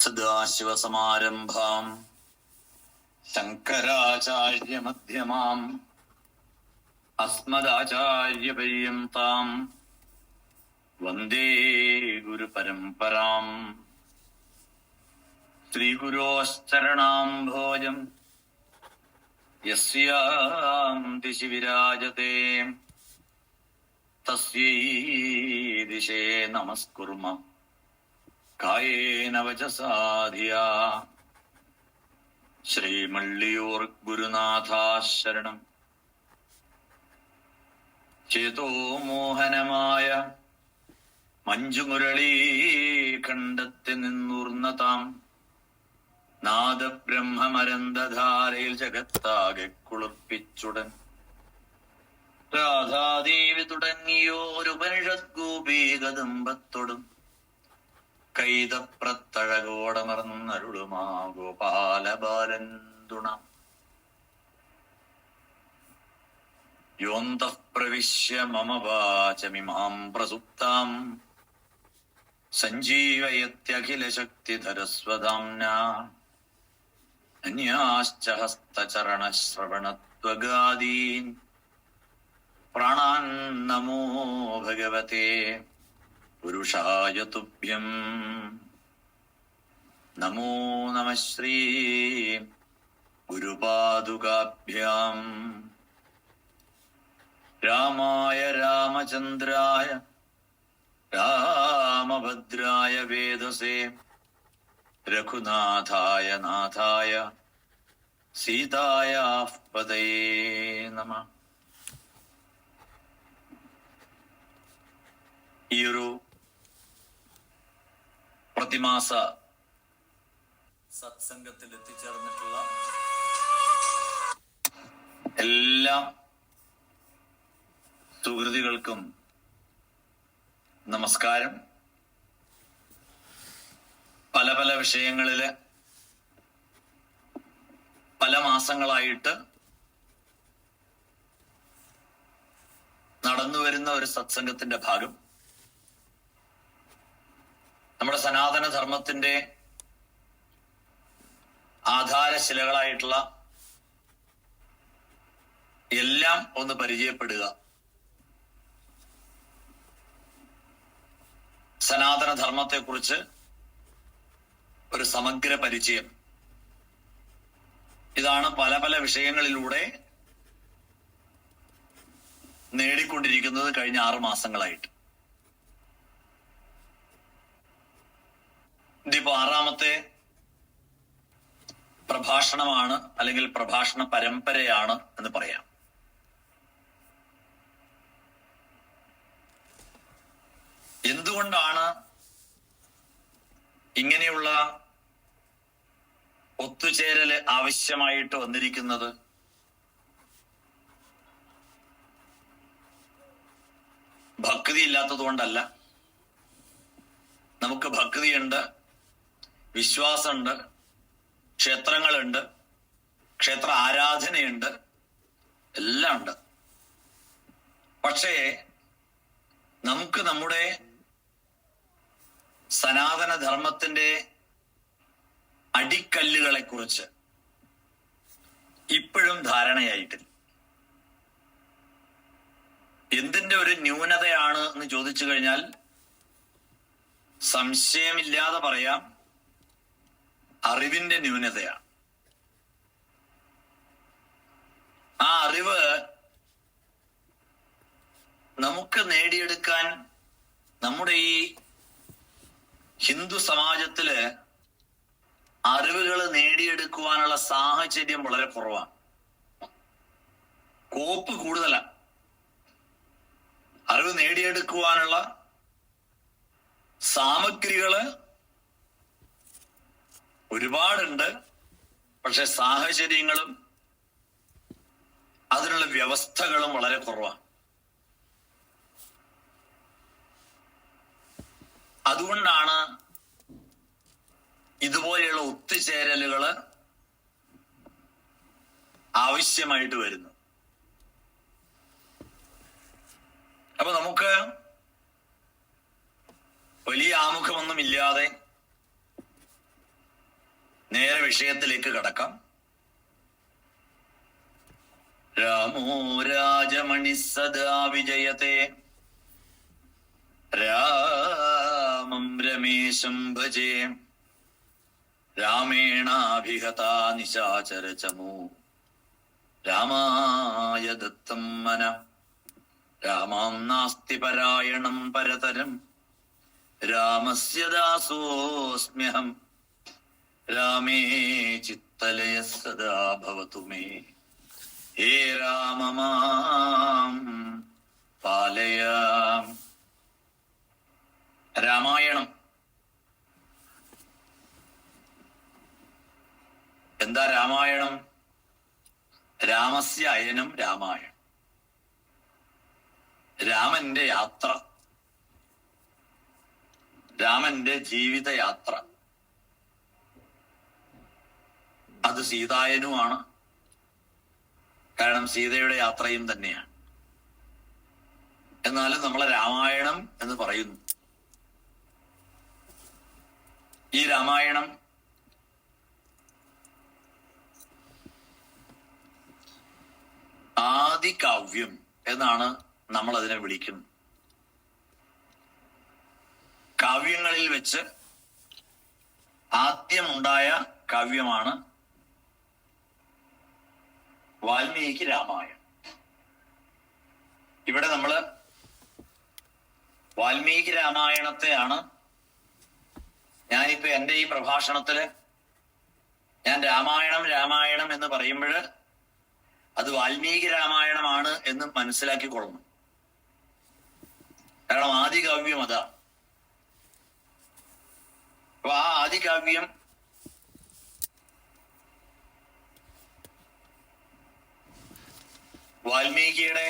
സദാശിവസമാരംഭാം ശങ്കരാചാര്യമധ്യമാം അസ്മദാചാര്യപര്യന്താം വന്ദേ ഗുരുപരമ്പരാം. ശ്രീഗുരോശ്ചരണാംഭോജം യസ്യാം ദിശി വിരാജത്തെ തസ്യൈ ദിശേ നമസ്കുർമ കായേന വചസാ ധിയാ. ശ്രീമള്ളിയൂർ ഗുരുനാഥാശരണം. ചേതോമോഹനമായ മഞ്ജുമുരളീ ഖണ്ഡത്തിൽ നിന്നൂർന്ന താം നാദബ്രഹ്മമരന്തധാരയിൽ ജഗത്താകെ കുളിർപ്പിച്ചുടൻ രാധാദേവി തുടങ്ങിയോരുപനിഷത് ഗോപീകദമ്പത്തോടും കൈതപ്രത്തഴകോടമർന്നരുളുമാ ഗോപാലബാലൻ തുണ. യോന്തഃ പ്രവിശ്യ മമ വാചമിമാം പ്രസുപ്താം സഞ്ജീവയത്യഖിലശക്തിധരസ്വധാംനാ അന്യാശ്ച ഹസ്തചരണശ്രവണത്വഗാദീൻ പ്രാണാൻ നമോ ഭഗവതേ പുരുഷായ തുഭ്യം. നമോ നമഃ ശ്രീ ഗുരുപാദുകാഭ്യാം. രാമായ രാമചന്ദ്രായ രാമഭദ്രായ വേദസേ രഘുനാഥായ നാഥായ സീതായാഃ പതയേ നമഃ. ഈയൊരു പ്രതിമാസ സത്സംഗത്തിൽ എത്തിച്ചേർന്നിട്ടുള്ള എല്ലാ സുഹൃതികൾക്കും നമസ്കാരം. പല പല വിഷയങ്ങളില് പല മാസങ്ങളായിട്ട് നടന്നുവരുന്ന ഒരു സത്സംഗത്തിന്റെ ഭാഗം നമ്മുടെ സനാതന ധർമ്മത്തിന്റെ ആധാരശിലകളായിട്ടുള്ള എല്ലാം ഒന്ന് പരിചയപ്പെടുക. സനാതന ധർമ്മത്തെക്കുറിച്ച് ഒരു സമഗ്ര പരിചയം. ഇതാണ് പല പല വിഷയങ്ങളിലൂടെ നേടിക്കൊണ്ടിരിക്കുന്നത് കഴിഞ്ഞ 6 മാസങ്ങളായിട്ട്. ഇതിപ്പോ 6ാമത്തെ പ്രഭാഷണമാണ്, അല്ലെങ്കിൽ പ്രഭാഷണ പരമ്പരയാണ് എന്ന് പറയാം. എന്തുകൊണ്ടാണ് ഇങ്ങനെയുള്ള ഒത്തുചേരല് ആവശ്യമായിട്ട് വന്നിരിക്കുന്നത്? ഭക്തി ഇല്ലാത്തതുകൊണ്ടല്ല. നമുക്ക് ഭക്തിയുണ്ട്, വിശ്വാസമുണ്ട്, ക്ഷേത്രങ്ങളുണ്ട്, ക്ഷേത്ര ആരാധനയുണ്ട്, എല്ലാം ഉണ്ട്. പക്ഷേ നമുക്ക് നമ്മുടെ സനാതന ധർമ്മത്തിന്റെ അടിക്കല്ലുകളെ കുറിച്ച് ഇപ്പോഴും ധാരണയായിട്ടില്ല. എന്തിന്റെ ഒരു ന്യൂനതയാണ് എന്ന് ചോദിച്ചു കഴിഞ്ഞാൽ സംശയമില്ലാതെ പറയാം, അറിവിന്റെ ന്യൂനതയാണ്. ആ അറിവ് നമുക്ക് നേടിയെടുക്കാൻ നമ്മുടെ ഈ ഹിന്ദു സമാജത്തില് അറിവുകൾ നേടിയെടുക്കുവാനുള്ള സാഹചര്യം വളരെ കുറവാണ്. കോപ്പ് കൂടുതലാണ്. അറിവ് നേടിയെടുക്കുവാനുള്ള സാമഗ്രികള് ഒരുപാടുണ്ട്. പക്ഷെ സാഹചര്യങ്ങളും അതിനുള്ള വ്യവസ്ഥകളും വളരെ കുറവാണ്. അതുകൊണ്ടാണ് ഇതുപോലെയുള്ള ഒത്തുചേരലുകള് ആവശ്യമായിട്ട് വരുന്നത്. അപ്പൊ നമുക്ക് വലിയ ആമുഖമൊന്നുമില്ലാതെ വിഷയത്തിലേക്ക് കടക്കാം. രാമോ രാജമണി സദാ വിജയത്തെ രാമം രമേശം ഭജേ രാമേണാഭിഹതാ നിശാചരചമൂ രാമായ ദത്തം മന രാമാം നാസ്തി പരായണം പരതരം രാമസ്യ ദാസോസ്മ്യഹം രാമേ ചിത്തലയ സദാ ഭവതു മേ ഹേ രാമ മാം പാലയ. രാമായണം എന്താ? രാമായണം രാമസ്യ അയനം രാമായണം. രാമന്റെ യാത്ര, രാമന്റെ ജീവിതയാത്ര. അത് സീതായനുമാണ്. കാരണം സീതയുടെ യാത്രയും തന്നെയാണ്. എന്നാലും നമ്മൾ രാമായണം എന്ന് പറയുന്നു. ഈ രാമായണം ആദികാവ്യം എന്നാണ് നമ്മൾ അതിനെ വിളിക്കുന്നത്. കാവ്യങ്ങളിൽ വെച്ച് ആദ്യമുണ്ടായ കാവ്യമാണ് വാൽമീകി രാമായണം. ഇവിടെ നമ്മള് വാൽമീകി രാമായണത്തെയാണ് ഞാനിപ്പോ എന്റെ ഈ പ്രഭാഷണത്തില് ഞാൻ രാമായണം എന്ന് പറയുമ്പോൾ അത് വാൽമീകി രാമായണമാണ് എന്ന് മനസ്സിലാക്കിക്കൊള്ളണം. കാരണം ആദികാവ്യം അതാ. അപ്പൊ ആ ആദികാവ്യം വാൽമീകിയുടെ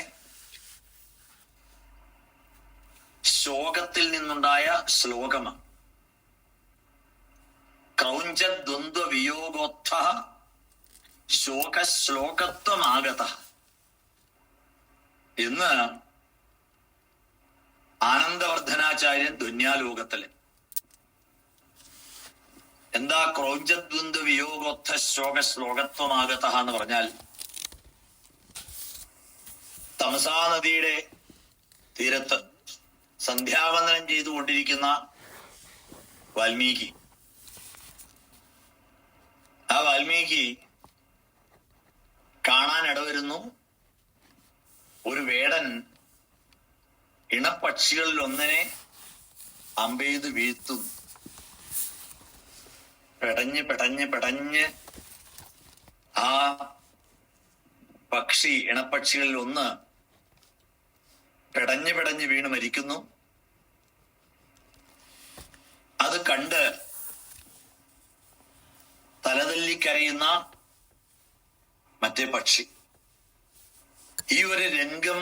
ശോകത്തിൽ നിന്നുണ്ടായ ശ്ലോകമാണ്. ക്രൗഞ്ചദ്വന്ദ്വ വിയോഗോത്ഥ ശോകശ്ലോകത്വമാഗത എന്ന് ആനന്ദവർദ്ധനാചാര്യൻ ധ്വന്യാലോകത്തില്. എന്താ ക്രൗഞ്ചദ്വന്ദ്വ വിയോഗോത്ഥ ശോകശ്ലോകത്വമാഗത എന്ന് പറഞ്ഞാൽ, തമസാ നദിയുടെ തീരത്ത് സന്ധ്യാവന്ദനം ചെയ്തുകൊണ്ടിരിക്കുന്ന വാൽമീകി, ആ വാൽമീകി കാണാൻ ഇടവരുന്നു ഒരു വേടൻ ഇണപ്പക്ഷികളിൽ ഒന്നിനെ അമ്പെയ്ത് വീഴ്ത്തും. പെടഞ്ഞ് ആ പക്ഷി, ഇണപ്പക്ഷികളിൽ ഒന്ന് പെടഞ്ഞ് വീണ് മരിക്കുന്നു. അത് കണ്ട് തലതല്ലിക്കരയുന്ന മറ്റേ പക്ഷി. ഈ ഒരു രംഗം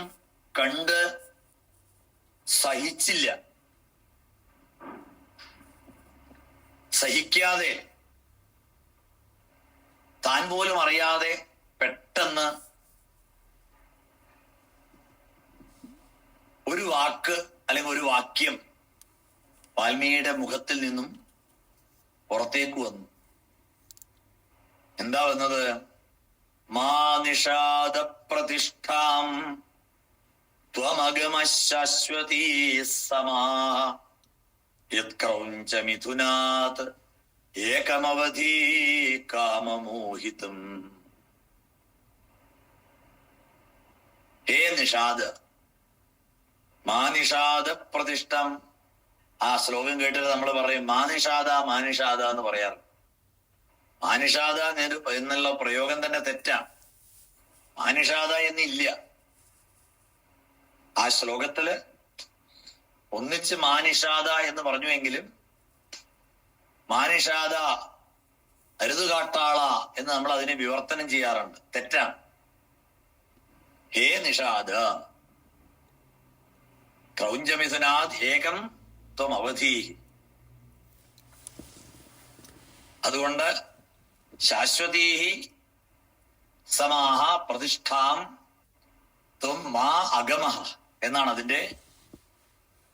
കണ്ട് സഹിക്കാതെ താൻ പോലും അറിയാതെ പെട്ടെന്ന് ഒരു വാക്ക് അല്ലെങ്കിൽ ഒരു വാക്യം വാൽമീകിയുടെ മുഖത്തിൽ നിന്നും പുറത്തേക്ക് വന്നു. എന്താ വന്നത്? മാ നിഷാദ പ്രതിഷ്ഠാം ത്വമഗമ ശാശ്വതീ സമാ യത്ക്രൗഞ്ച മിഥുനാത് ഏകമവധി കാമമോഹിതം. ഹേ നിഷാദ്, മാ നിഷാദ പ്രതിഷ്ഠം. ആ ശ്ലോകം കേട്ടിട്ട് നമ്മൾ പറയും മാനിഷാദ എന്ന് പറയാറ്. മാനിഷാദ എന്നുള്ള പ്രയോഗം തന്നെ തെറ്റാണ്. മാനിഷാദ എന്നില്ല. ആ ശ്ലോകത്തില് ഒന്നിച്ച് മാനിഷാദ എന്ന് പറഞ്ഞുവെങ്കിലും മാനിഷാദ അരുതുകാട്ടാള എന്ന് നമ്മൾ അതിനെ വിവർത്തനം ചെയ്യാറുണ്ട്. തെറ്റാണ്. ഹേ നിഷാദ ക്രൗഞ്ചമിഥുനാത് ഏകം ത്വം അവധി. അതുകൊണ്ട് ശാശ്വതീ സമാഹ പ്രതിഷ്ഠാം ത്വം മാ അഗമഃ എന്നാണ് അതിന്റെ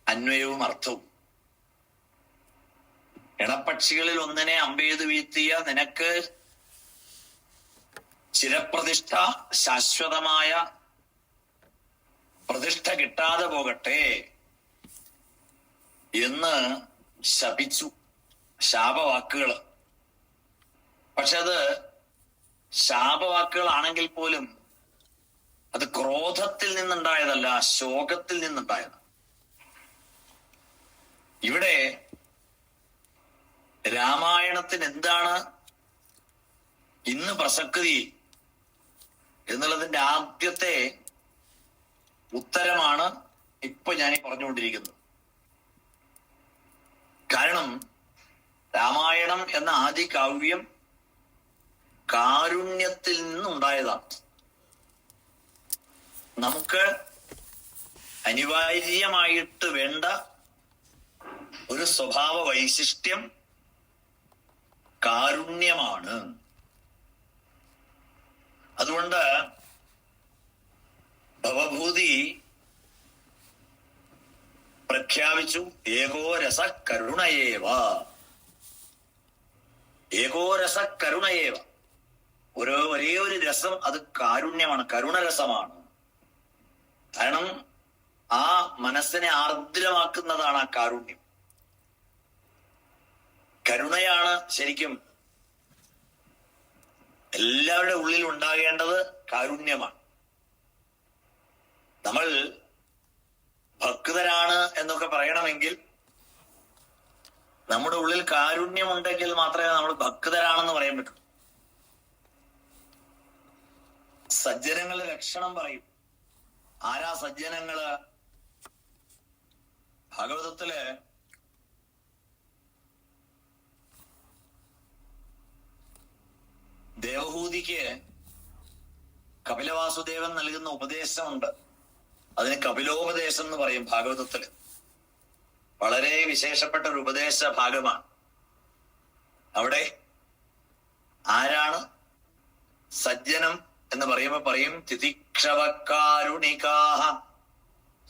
അന്വയവും അർത്ഥവും. ഇണപ്പക്ഷികളിൽ ഒന്നിനെ അമ്പെയ്ത് വീഴ്ത്തിയ നിനക്ക് ചിരപ്രതിഷ്ഠ, ശാശ്വതമായ പ്രതിഷ്ഠ കിട്ടാതെ പോകട്ടെ എന്ന് ശപിച്ചു. ശാപവാക്കുകൾ. പക്ഷെ അത് ശാപവാക്കുകളാണെങ്കിൽ പോലും അത് ക്രോധത്തിൽ നിന്നുണ്ടായതല്ല, ശോകത്തിൽ നിന്നുണ്ടായത്. ഇവിടെ രാമായണത്തിന് എന്താണ് ഇന്ന് പ്രസക്തി എന്നുള്ളതിന്റെ ആദ്യത്തെ ഉത്തരമാണ് ഇപ്പൊ ഞാൻ പറഞ്ഞുകൊണ്ടിരിക്കുന്നത്. കാരണം രാമായണം എന്ന ആദി കാവ്യം കാരുണ്യത്തിൽ നിന്നുണ്ടായതാണ്. നമുക്ക് അനിവാര്യമായിട്ട് വേണ്ട ഒരു സ്വഭാവ വൈശിഷ്ട്യം കാരുണ്യമാണ്. അതുകൊണ്ട് ഭവഭൂതി പ്രഖ്യാപിച്ചു, ഏകോ രസ കരുണയേവ. ഏകോ രസ കരുണയേവ. ഒരേ ഒരു രസം, അത് കാരുണ്യമാണ്, കരുണരസമാണ്. കാരണം ആ മനസ്സിനെ ആർദ്രമാക്കുന്നതാണ് ആ കാരുണ്യം. കരുണയാണ് ശരിക്കും എല്ലാവരുടെ ഉള്ളിൽ ഉണ്ടാകേണ്ടത്. കാരുണ്യമാണ്. നമ്മൾ ഭക്തരാണ് എന്നൊക്കെ പറയണമെങ്കിൽ നമ്മുടെ ഉള്ളിൽ കാരുണ്യമുണ്ടെങ്കിൽ മാത്രമേ നമ്മൾ ഭക്തരാണെന്ന് പറയാൻ പറ്റൂ. സജ്ജനങ്ങളുടെ ലക്ഷണം പറയും. ആരാ സജ്ജനങ്ങള്? ഭാഗവതത്തില് ദേവഹൂതിക്ക് കപിലവാസുദേവൻ നൽകുന്ന ഉപദേശമുണ്ട്. അതിന് കപിലോപദേശം എന്ന് പറയും ഭാഗവതത്തില്. വളരെ വിശേഷപ്പെട്ട ഒരു ഉപദേശ ഭാഗമാണ്. അവിടെ ആരാണ് സജ്ജനം എന്ന് പറയുമ്പോ പറയും, തിതിക്ഷവകാരുണികാഹ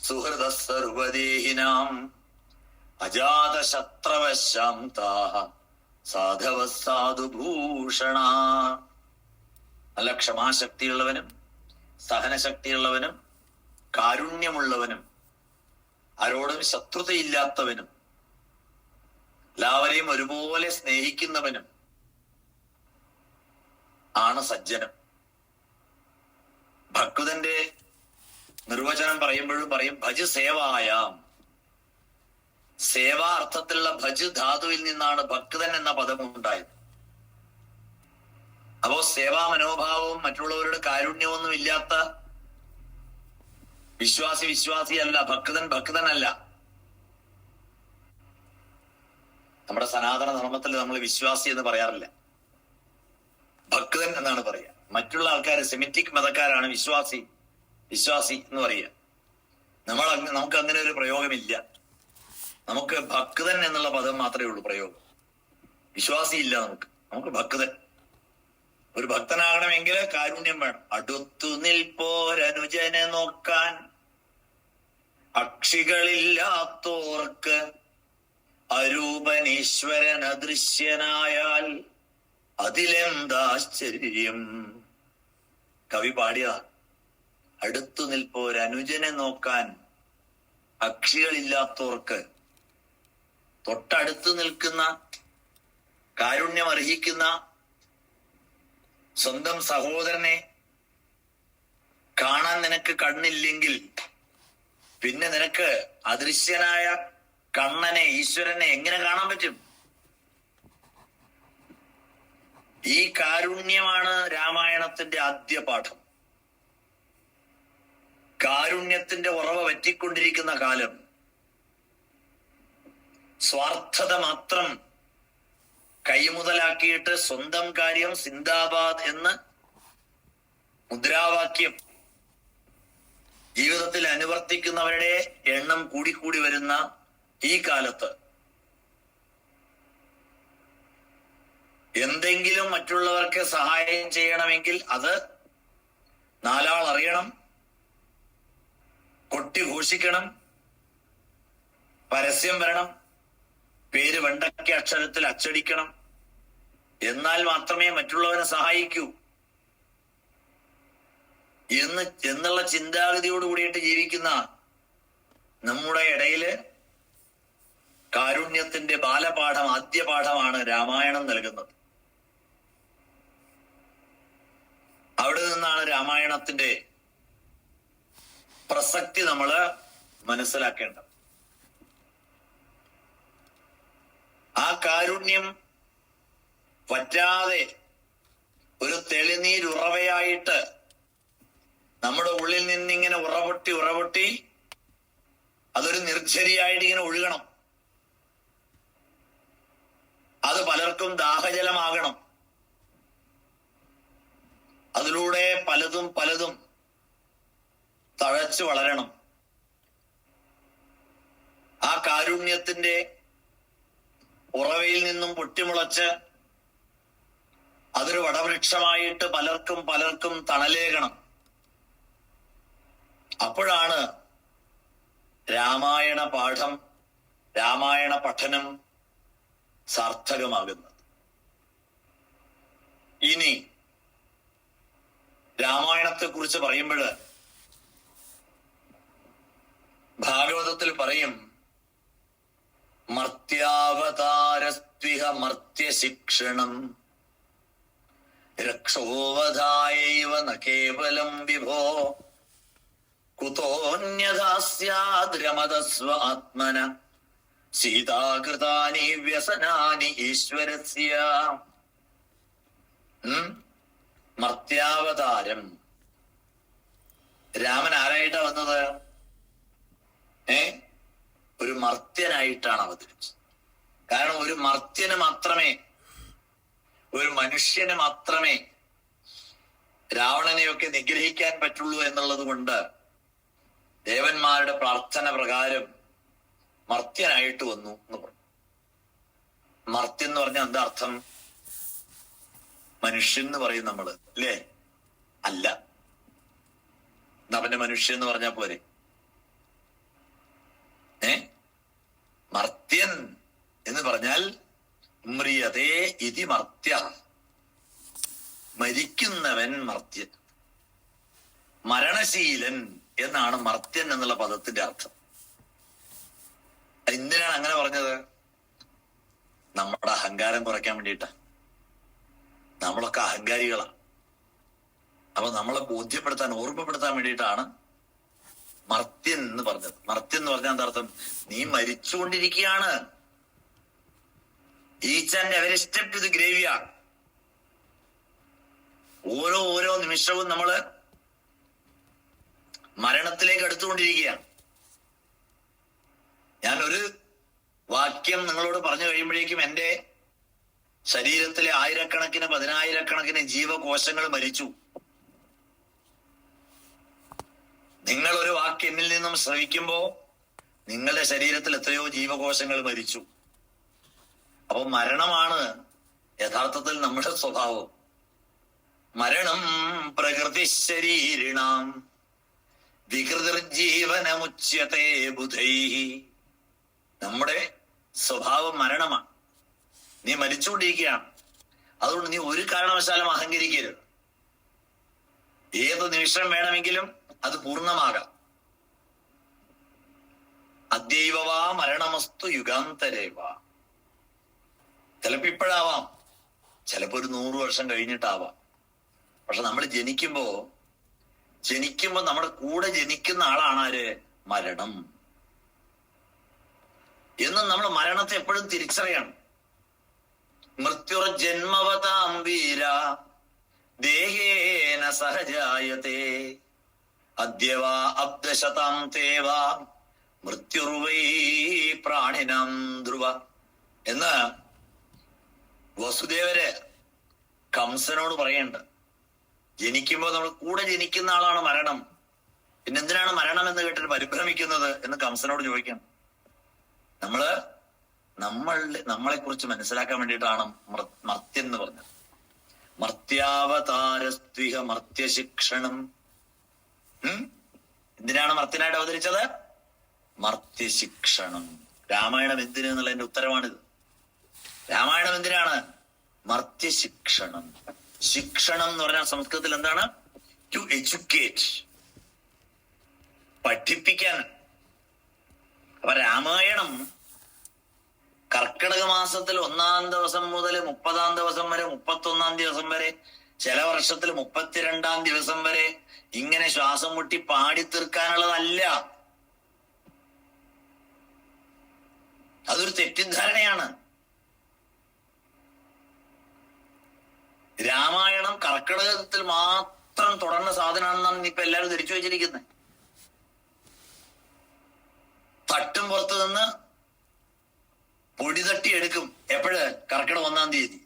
സുഹൃദസ്സർവദേഹിനാം അജാതശത്രവശാന്താഹ സാധവ സാധുഭൂഷണ. നല്ല ക്ഷമാശക്തിയുള്ളവനും സഹനശക്തിയുള്ളവനും കാരുണ്യമുള്ളവനും ആരോടും ശത്രുതയില്ലാത്തവനും എല്ലാവരെയും ഒരുപോലെ സ്നേഹിക്കുന്നവനും ആണ് സജ്ജനം. ഭക്തന്റെ നിർവചനം പറയുമ്പോഴും പറയും, ഭജ് സേവായാം. സേവാ അർത്ഥത്തിലുള്ള ഭജ് ധാതുവിൽ നിന്നാണ് ഭക്തൻ എന്ന പദം ഉണ്ടായത്. അപ്പോ സേവാ മനോഭാവവും മറ്റുള്ളവരുടെ കാരുണ്യമൊന്നും ഇല്ലാത്ത വിശ്വാസിയല്ല. ഭക്തനല്ല. നമ്മുടെ സനാതന ധർമ്മത്തിൽ നമ്മൾ വിശ്വാസി എന്ന് പറയാറില്ല, ഭക്തൻ എന്നാണ് പറയുക. മറ്റുള്ള ആൾക്കാർ സെമിറ്റിക് മതക്കാരാണ് വിശ്വാസി എന്ന് പറയുക. നമുക്ക് അങ്ങനെ ഒരു പ്രയോഗമില്ല. നമുക്ക് ഭക്തൻ എന്നുള്ള പദം മാത്രമേ ഉള്ളൂ പ്രയോഗം. വിശ്വാസി ഇല്ല. നമുക്ക് ഭക്തൻ. ഒരു ഭക്തനാകണമെങ്കിൽ കാരുണ്യം വേണം. അടുത്തു നിൽപ്പോരനുജനെ നോക്കാൻ അക്ഷികളില്ലാത്തോർക്ക് അരൂപനീശ്വരൻ അദൃശ്യനായാൽ അതിലെന്താശ്ചര്യം. കവി പാടിയതാ. അടുത്തു നിൽപ്പോരനുജനെ നോക്കാൻ അക്ഷികളില്ലാത്തോർക്ക്, തൊട്ടടുത്ത് നിൽക്കുന്ന കാരുണ്യം അർഹിക്കുന്ന സ്വന്തം സഹോദരനെ കാണാൻ നിനക്ക് കണ്ണില്ലെങ്കിൽ പിന്നെ നിനക്ക് അദൃശ്യനായ കണ്ണനെ, ഈശ്വരനെ എങ്ങനെ കാണാൻ പറ്റും? ഈ കാരുണ്യമാണ് രാമായണത്തിന്റെ ആദ്യ പാഠം. കാരുണ്യത്തിന്റെ ഉറവ വറ്റിക്കൊണ്ടിരിക്കുന്ന കാലം. സ്വാർത്ഥത മാത്രം കൈമുതലാക്കിയിട്ട് സ്വന്തം കാര്യം സിന്ദാബാദ് എന്ന് മുദ്രാവാക്യം ജീവിതത്തിൽ അനുവർത്തിക്കുന്നവരുടെ എണ്ണം കൂടിക്കൂടി വരുന്ന ഈ കാലത്ത് എന്തെങ്കിലും മറ്റുള്ളവർക്ക് സഹായം ചെയ്യണമെങ്കിൽ അത് നാലാൾ അറിയണം, കൊട്ടി ഘോഷിക്കണം, പരസ്യം വരണം, പേര് വെണ്ടയ്ക്ക അക്ഷരത്തിൽ അച്ചടിക്കണം, എന്നാൽ മാത്രമേ മറ്റുള്ളവരെ സഹായിക്കൂ എന്നുള്ള ചിന്താഗതിയോട് കൂടിയിട്ട് ജീവിക്കുന്ന നമ്മുടെ ഇടയില് കാരുണ്യത്തിന്റെ ബാലപാഠം, ആദ്യ പാഠമാണ് രാമായണം നൽകുന്നത്. അവിടെ നിന്നാണ് രാമായണത്തിന്റെ പ്രസക്തി നമ്മൾ മനസ്സിലാക്കേണ്ടത്. ആ കാരുണ്യം വറ്റാതെ ഒരു തെളിനീരുറവയായിട്ട് നമ്മുടെ ഉള്ളിൽ നിന്നിങ്ങനെ ഉറപൊട്ടി അതൊരു നിർജ്ജരിയായിട്ട് ഇങ്ങനെ ഒഴുകണം. അത് പലർക്കും ദാഹജലമാകണം. അതിലൂടെ പലതും തഴച്ചു വളരണം. ആ കാരുണ്യത്തിന്റെ ഉറവയിൽ നിന്നും പൊട്ടിമുളച്ച് അതൊരു വടവൃക്ഷമായിട്ട് പലർക്കും തണലേകണം. അപ്പോഴാണ് രാമായണ പാഠം, രാമായണ പഠനം സാർത്ഥകമാകുന്നത്. ഇനി രാമായണത്തെ കുറിച്ച് പറയുമ്പോൾ ഭാഗവതത്തിൽ പറയും, മർത്യാവതാരസ്ത്വിഹ മർത്യശിക്ഷണം രക്ഷോവധായൈവ ന കേവലം വിഭോ കുതോന്യഥാസ്യാദ് രമതസ്വ ആത്മന സീതാകൃതാനി വ്യസനാനി ഈശ്വരസ്യ. മർത്യാവതാരം. രാമൻ ആരായിട്ടാ വന്നത്? ഒരു മർത്യനായിട്ടാണ് അവതരിച്ചത്. കാരണം ഒരു മർത്യന് മാത്രമേ, ഒരു മനുഷ്യന് മാത്രമേ രാവണനെയൊക്കെ നിഗ്രഹിക്കാൻ പറ്റുള്ളൂ എന്നുള്ളത് കൊണ്ട് ദേവന്മാരുടെ പ്രാർത്ഥന പ്രകാരം മർത്യനായിട്ട് വന്നു എന്ന് പറഞ്ഞു. മർത്യൻ എന്ന് പറഞ്ഞാൽ എന്താ അർത്ഥം? മനുഷ്യൻ എന്ന് പറയും നമ്മള്, അല്ലേ? അല്ല, അവന്റെ മനുഷ്യൻ എന്ന് പറഞ്ഞാൽ പോരെ. മർത്യൻ എന്ന് പറഞ്ഞാൽ മ്രിയതേ ഇതി മർത്യ, മരിക്കുന്നവൻ മർത്യൻ. മരണശീലൻ എന്നാണ് മർത്യൻ എന്നുള്ള പദത്തിന്റെ അർത്ഥം. എന്തിനാണ് അങ്ങനെ പറഞ്ഞത്? നമ്മുടെ അഹങ്കാരം കുറയ്ക്കാൻ വേണ്ടിയിട്ടാ. നമ്മളൊക്കെ അഹങ്കാരികളാണ്. അപ്പൊ നമ്മളെ ബോധ്യപ്പെടുത്താൻ, ഓർമ്മപ്പെടുത്താൻ വേണ്ടിയിട്ടാണ് മർത്യൻ എന്ന് പറഞ്ഞത്. മർത്യൻ എന്ന് പറഞ്ഞാൽ എന്താ അർത്ഥം? നീ മരിച്ചുകൊണ്ടിരിക്കുകയാണ്. Each and every step to the graveyard. ഓരോ നിമിഷവും നമ്മള് മരണത്തിലേക്ക് അടുത്തുകൊണ്ടിരിക്കുകയാണ്. ഞാൻ ഒരു വാക്യം നിങ്ങളോട് പറഞ്ഞു കഴിയുമ്പോഴേക്കും എന്റെ ശരീരത്തിലെ ആയിരക്കണക്കിന് പതിനായിരക്കണക്കിന് ജീവകോശങ്ങൾ മരിച്ചു. നിങ്ങൾ ഒരു വാക്ക് എന്നിൽ നിന്നും ശ്രവിക്കുമ്പോ നിങ്ങളുടെ ശരീരത്തിൽ എത്രയോ ജീവകോശങ്ങൾ മരിച്ചു. അപ്പൊ മരണമാണ് യഥാർത്ഥത്തിൽ നമ്മുടെ സ്വഭാവം. മരണം പ്രകൃതി ശരീരിണാം വികൃതിർജീവനമുച്യത്തെ ബുധൈഹി. നമ്മുടെ സ്വഭാവം മരണമാണ്. നീ മരിച്ചുകൊണ്ടിരിക്കുകയാണ്. അതുകൊണ്ട് നീ ഒരു കാരണവശാലും അഹങ്കരിക്കരുത്. ഏത് നിമിഷം വേണമെങ്കിലും അത് പൂർണ്ണമാകാം. അദ്യൈവവാ മരണമസ്തു യുഗാന്തരേവ. ചിലപ്പോ ഇപ്പോഴാവാം, ചിലപ്പോ ഒരു 100 വർഷം കഴിഞ്ഞിട്ടാവാം. പക്ഷെ നമ്മൾ ജനിക്കുമ്പോ നമ്മുടെ കൂടെ ജനിക്കുന്ന ആളാണ് ആര്? മരണം. എന്നും നമ്മൾ മരണത്തെ എപ്പോഴും തിരിച്ചറിയണം. മൃത്യുർ ജന്മവതാം വീര ദേഹേന സഹജായതേ അദ്യവാ അബ്ദശതാം തേവാ മൃത്യുർവൈ പ്രാണിനാം ധ്രുവ എന്ന് വസുദേവര് കംസനോട് പറയണ്ട്. ജനിക്കുമ്പോ നമ്മൾ കൂടെ ജനിക്കുന്ന ആളാണ് മരണം. പിന്നെന്തിനാണ് മരണം എന്ന് കേട്ടിട്ട് പരിഭ്രമിക്കുന്നത് എന്ന് കംസനോട് ചോദിക്കണം. നമ്മളെ കുറിച്ച് മനസ്സിലാക്കാൻ വേണ്ടിയിട്ടാണ് മർത്യൻ എന്ന് പറഞ്ഞത്. മർത്യാവതാരസ്ത്വിഹ മർത്യശിക്ഷണം. എന്തിനാണ് മർത്യനായിട്ട് അവതരിച്ചത്? മർത്യശിക്ഷണം. രാമായണം എന്തിന് എന്നുള്ളതിന്റെ ഉത്തരമാണിത്. രാമായണം എന്തിനാണ്? മർത്യശിക്ഷണം. ശിക്ഷണം എന്ന് പറഞ്ഞാൽ സംസ്കൃതത്തിൽ എന്താണ്? ടു എഡ്യൂക്കേറ്റ്, പഠിപ്പിക്കാൻ. അപ്പൊ രാമായണം കർക്കിടക മാസത്തിൽ 1-ാം ദിവസം മുതൽ 30-ാം ദിവസം വരെ, 31-ാം ദിവസം വരെ, ചില വർഷത്തിൽ 32-ാം ദിവസം വരെ ഇങ്ങനെ ശ്വാസം മുട്ടി പാടി തീർക്കാനുള്ളതല്ല. അതൊരു തെറ്റിദ്ധാരണയാണ്. രാമായണം കർക്കിടകത്തിൽ മാത്രം തുടർന്ന സാധനമാണെന്നാണ് ഇപ്പൊ എല്ലാവരും ധരിച്ചു വെച്ചിരിക്കുന്നത്. തട്ടും പുറത്ത് നിന്ന് പൊടി തട്ടി എടുക്കും. എപ്പോഴ്? കർക്കിടകം 1-ാം തീയതി.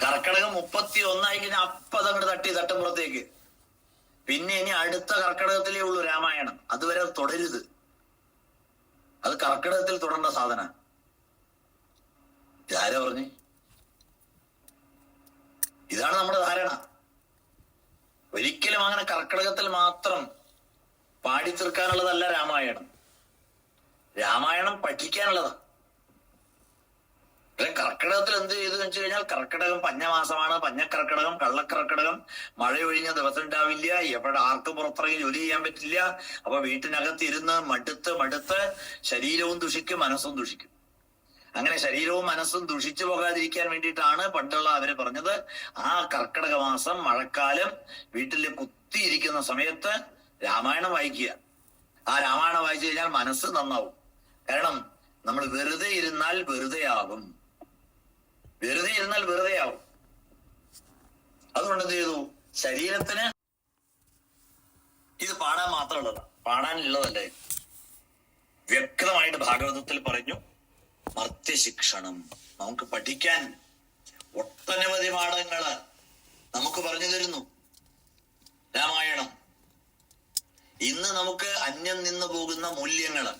കർക്കിടകം 31 കഴിഞ്ഞാൽ അപ്പം അതങ്ങോട്ട് തട്ടും പുറത്തേക്ക്. പിന്നെ ഇനി അടുത്ത കർക്കിടകത്തിലേ ഉള്ളൂ രാമായണം. അതുവരെ തുടരുത്. അത് കർക്കിടകത്തിൽ തുടർന്ന സാധന. ഇതാരാ പറഞ്ഞു? ഇതാണ് നമ്മുടെ ധാരണ. ഒരിക്കലും അങ്ങനെ കർക്കിടകത്തിൽ മാത്രം പാടി തീർക്കാനുള്ളതല്ല രാമായണം. രാമായണം പഠിക്കാനുള്ളതാണ്. കർക്കിടകത്തിൽ എന്ത് ചെയ്തു വെച്ച് കഴിഞ്ഞാൽ, കർക്കിടകം പഞ്ഞമാസമാണ്. പഞ്ഞക്കർക്കിടകം, കള്ളക്കർക്കിടകം, മഴയൊഴിഞ്ഞ ദിവസം ഉണ്ടാവില്ല, എവിടെ ആർക്കും പുറത്തിറങ്ങി ജോലി ചെയ്യാൻ പറ്റില്ല. അപ്പൊ വീട്ടിനകത്ത് ഇരുന്ന് മടുത്ത് ശരീരവും ദുഷിക്കും, മനസ്സും ദുഷിക്കും. അങ്ങനെ ശരീരവും മനസ്സും ദുഷിച്ചു പോകാതിരിക്കാൻ വേണ്ടിയിട്ടാണ് പണ്ടുള്ള അവര് പറഞ്ഞത്, ആ കർക്കിടക മാസം മഴക്കാലം വീട്ടിൽ കുത്തിയിരിക്കുന്ന സമയത്ത് രാമായണം വായിക്കുക. ആ രാമായണം വായിച്ചു കഴിഞ്ഞാൽ മനസ്സ് നന്നാവും. കാരണം നമ്മൾ വെറുതെ ഇരുന്നാൽ വെറുതെയാകും. അതുകൊണ്ട് എന്ത് ചെയ്തു? ശരീരത്തിന് ഇത് പാടാൻ മാത്രമുള്ളതാണ്, പാടാനുള്ളതല്ലേ. വ്യക്തമായിട്ട് ഭാഗവതത്തിൽ പറഞ്ഞു, മർത്യശിക്ഷണം. നമുക്ക് പഠിക്കാൻ ഒട്ടനവധി പാഠങ്ങള് നമുക്ക് പറഞ്ഞു തരുന്നു രാമായണം. ഇന്ന് നമുക്ക് അന്യം നിന്ന് പോകുന്ന മൂല്യങ്ങള്,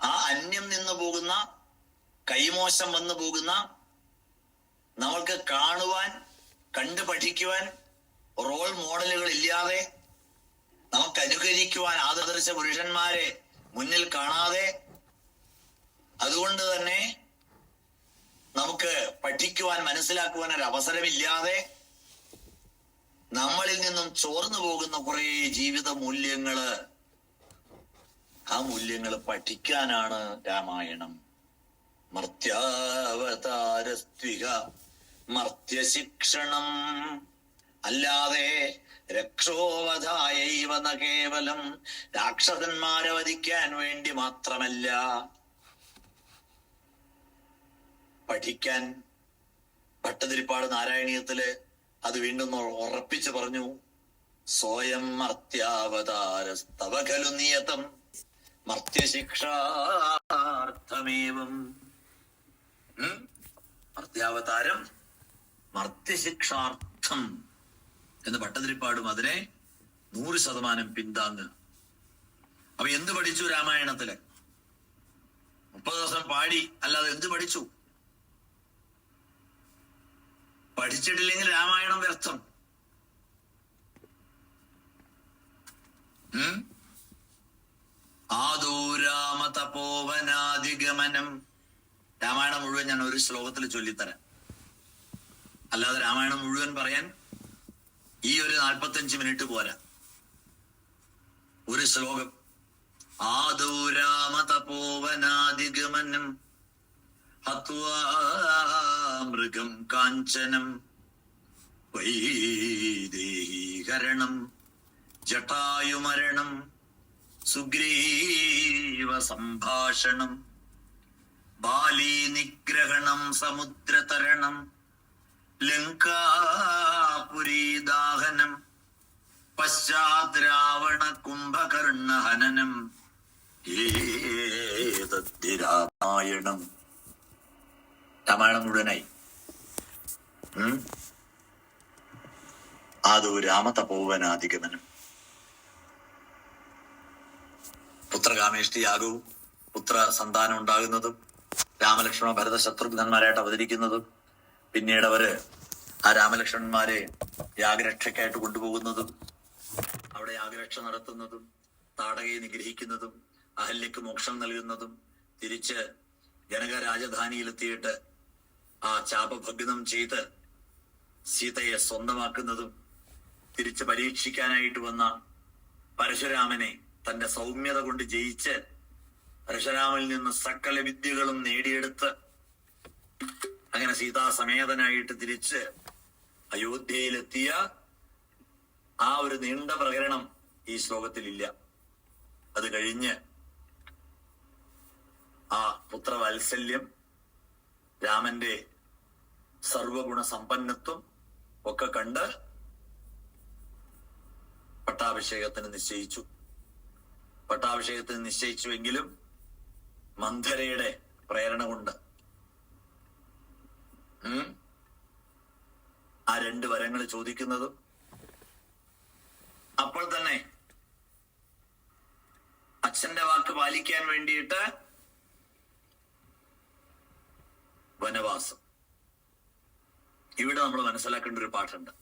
ആ അന്യം നിന്ന് പോകുന്ന, കൈമോശം വന്നു പോകുന്ന, നമ്മൾക്ക് കാണുവാൻ, കണ്ടു പഠിക്കുവാൻ റോൾ മോഡലുകൾ ഇല്ലാതെ, നമുക്ക് അനുകരിക്കുവാൻ ആദർശ പുരുഷന്മാരെ മുന്നിൽ കാണാതെ, അതുകൊണ്ട് തന്നെ നമുക്ക് പഠിക്കുവാൻ, മനസ്സിലാക്കുവാൻ ഒരു അവസരമില്ലാതെ നമ്മളിൽ നിന്നും ചോർന്നു പോകുന്ന കുറെ ജീവിത മൂല്യങ്ങള്, ആ മൂല്യങ്ങൾ പഠിക്കാനാണ് രാമായണം. മർത്യാവതാരസ്ത്വിക മർത്യശിക്ഷണം. അല്ലാതെ രക്ഷോവധായൈവ ന കേവലം, രാക്ഷസന്മാരെ വധിക്കാൻ വേണ്ടി മാത്രമല്ല. പഠിക്കാൻ ഭട്ടതിരിപ്പാട് നാരായണീയത്തില് അത് വീണ്ടും ഉറപ്പിച്ചു പറഞ്ഞു, സ്വയം മർത്യാവതാരസ്തവ ഖലു നിയതം മർത്യശിക്ഷാർത്ഥമേവം. മർത്യാവതാരം മർത്യശിക്ഷാർത്ഥം എന്ന് ഭട്ടതിരിപ്പാടും അതിനെ 100% പിന്താങ്ങുക. അപ്പൊ എന്ത് പഠിച്ചു രാമായണത്തില്? 30 ദിവസം പാടി, അല്ലാതെ എന്ത് പഠിച്ചു? പഠിച്ചിട്ടില്ലെങ്കിൽ രാമായണം വ്യർത്ഥം. ആദൂരാമ തപോവനാധിഗമനം. രാമായണം മുഴുവൻ ഞാൻ ഒരു ശ്ലോകത്തിൽ ചൊല്ലിത്തരാം. അല്ലാതെ രാമായണം മുഴുവൻ പറയാൻ ഈ ഒരു 45 മിനിറ്റ് പോരാ. ഒരു ശ്ലോകം. ആദൂരാമ തപോവനാധിഗമനം ഹത്വാ മൃഗം കാഞ്ചനം വൈദേഹീകരണം ജടായുമരണം സുഗ്രീവ സംഭാഷണം ബാലീ നിഗ്രഹണം സമുദ്രതരണം ലങ്കാപുരീദാഹനം പശ്ചാത് രാവണ കുംഭകർണ ഹനനം ഏതദ്ധി രാമായണം. രാമായണം മുഴുവനായി. ആദോ രാമ തപോവനാധിഗമനം. പുത്രകാമേഷ്ടി യാഗവും പുത്ര സന്താനം ഉണ്ടാകുന്നതും രാമലക്ഷ്മണ ഭരത ശത്രുഘ്നന്മാരായിട്ട് അവതരിക്കുന്നതും പിന്നീട് അവര് ആ രാമലക്ഷ്മണന്മാരെ യാഗരക്ഷയ്ക്കായിട്ട് കൊണ്ടുപോകുന്നതും അവിടെ യാഗരക്ഷ നടത്തുന്നതും താടകയെ നിഗ്രഹിക്കുന്നതും അഹല്യക്ക് മോക്ഷം നൽകുന്നതും തിരിച്ച് ജനക രാജധാനിയിലെത്തിയിട്ട് ആ ചാപഭഗ്നം ചെയ്ത് സീതയെ സ്വന്തമാക്കുന്നതും തിരിച്ച് പരീക്ഷിക്കാനായിട്ട് വന്ന പരശുരാമനെ തന്റെ സൗമ്യത കൊണ്ട് ജയിച്ച് പരശുരാമനിൽ നിന്ന് സകല വിദ്യകളും നേടിയെടുത്ത് അങ്ങനെ സീതാസമേതനായിട്ട് തിരിച്ച് അയോധ്യയിലെത്തിയ ആ ഒരു നീണ്ട പ്രകരണം ഈ ശ്ലോകത്തിലില്ല. അത് കഴിഞ്ഞ് ആ പുത്രവാത്സല്യം, രാമന്റെ സർവഗുണ സമ്പന്നത്വം ഒക്കെ കണ്ട് പട്ടാഭിഷേകത്തിന് നിശ്ചയിച്ചു. പട്ടാഭിഷേകത്തിന് നിശ്ചയിച്ചുവെങ്കിലും മന്ധരയുടെ പ്രേരണ കൊണ്ട് ആ 2 വരങ്ങൾ ചോദിക്കുന്നതും അപ്പോൾ തന്നെ അച്ഛന്റെ വാക്ക് പാലിക്കാൻ വേണ്ടിയിട്ട് വനവാസം. ഇവിടെ നമ്മൾ മനസ്സിലാക്കേണ്ട ഒരു പാഠമുണ്ട്.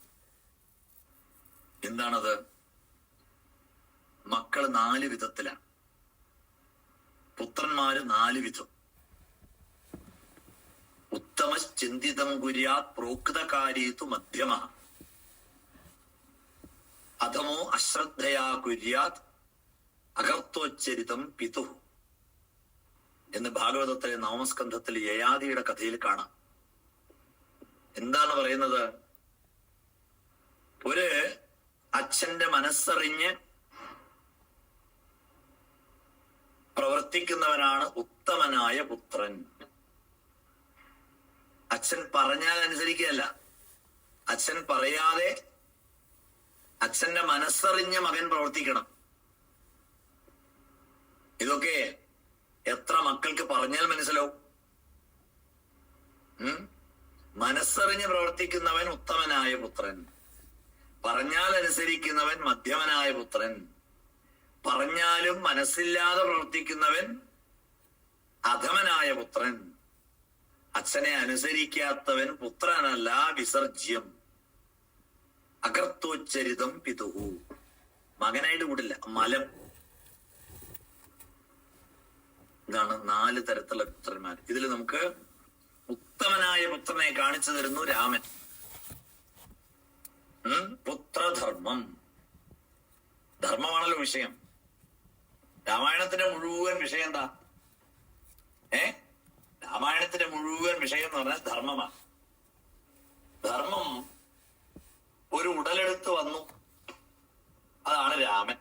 എന്താണത്? മക്കള് 4 വിധത്തിലാണ്. പുത്രന്മാര് 4 വിധം. ഉത്തമ ചിന്തിതം കുര്യാത് പ്രോക്തകാരീതു മധ്യമ അധമോ അശ്രദ്ധയാ കുര്യാത് അകർത്തോച്ചരിതം പിതു എന്ന് ഭാഗവതത്തിലെ നവമസ്കന്ധത്തിൽ യയാതിയുടെ കഥയിൽ കാണാം. എന്താണ് പറയുന്നത്? ഒരു അച്ഛന്റെ മനസ്സറിഞ്ഞ് പ്രവർത്തിക്കുന്നവനാണ് ഉത്തമനായ പുത്രൻ. അച്ഛൻ പറഞ്ഞാൽ അനുസരിക്കുകയല്ല, അച്ഛൻ പറയാതെ അച്ഛന്റെ മനസ്സറിഞ്ഞ് മകൻ പ്രവർത്തിക്കണം. ഇതൊക്കെ എത്ര മക്കൾക്ക് പറഞ്ഞാൽ മനസ്സിലാവും? മനസ്സറിഞ്ഞ് പ്രവർത്തിക്കുന്നവൻ ഉത്തമനായ പുത്രൻ, പറഞ്ഞാൽ അനുസരിക്കുന്നവൻ മധ്യമനായ പുത്രൻ, പറഞ്ഞാലും മനസ്സില്ലാതെ പ്രവർത്തിക്കുന്നവൻ അധമനായ പുത്രൻ, അച്ഛനെ അനുസരിക്കാത്തവൻ പുത്രനല്ല വിസർജ്യം. അകർത്തോച്ചരിതം പിതുഹു, മകനായിട്ട് കൂടില്ല, മലം. ഇതാണ് 4 തരത്തിലുള്ള പുത്രന്മാർ. ഇതിൽ നമുക്ക് ഉത്തമനായ പുത്രനെ കാണിച്ചു തരുന്നു രാമൻ. പുത്രധർമ്മം, ധർമ്മമാണല്ലോ വിഷയം. രാമായണത്തിന്റെ മുഴുവൻ വിഷയം എന്താ? രാമായണത്തിന്റെ മുഴുവൻ വിഷയം എന്ന് പറഞ്ഞാൽ ധർമ്മമാണ്. ധർമ്മം ഒരു ഉടലെടുത്ത് വന്നു, അതാണ് രാമൻ,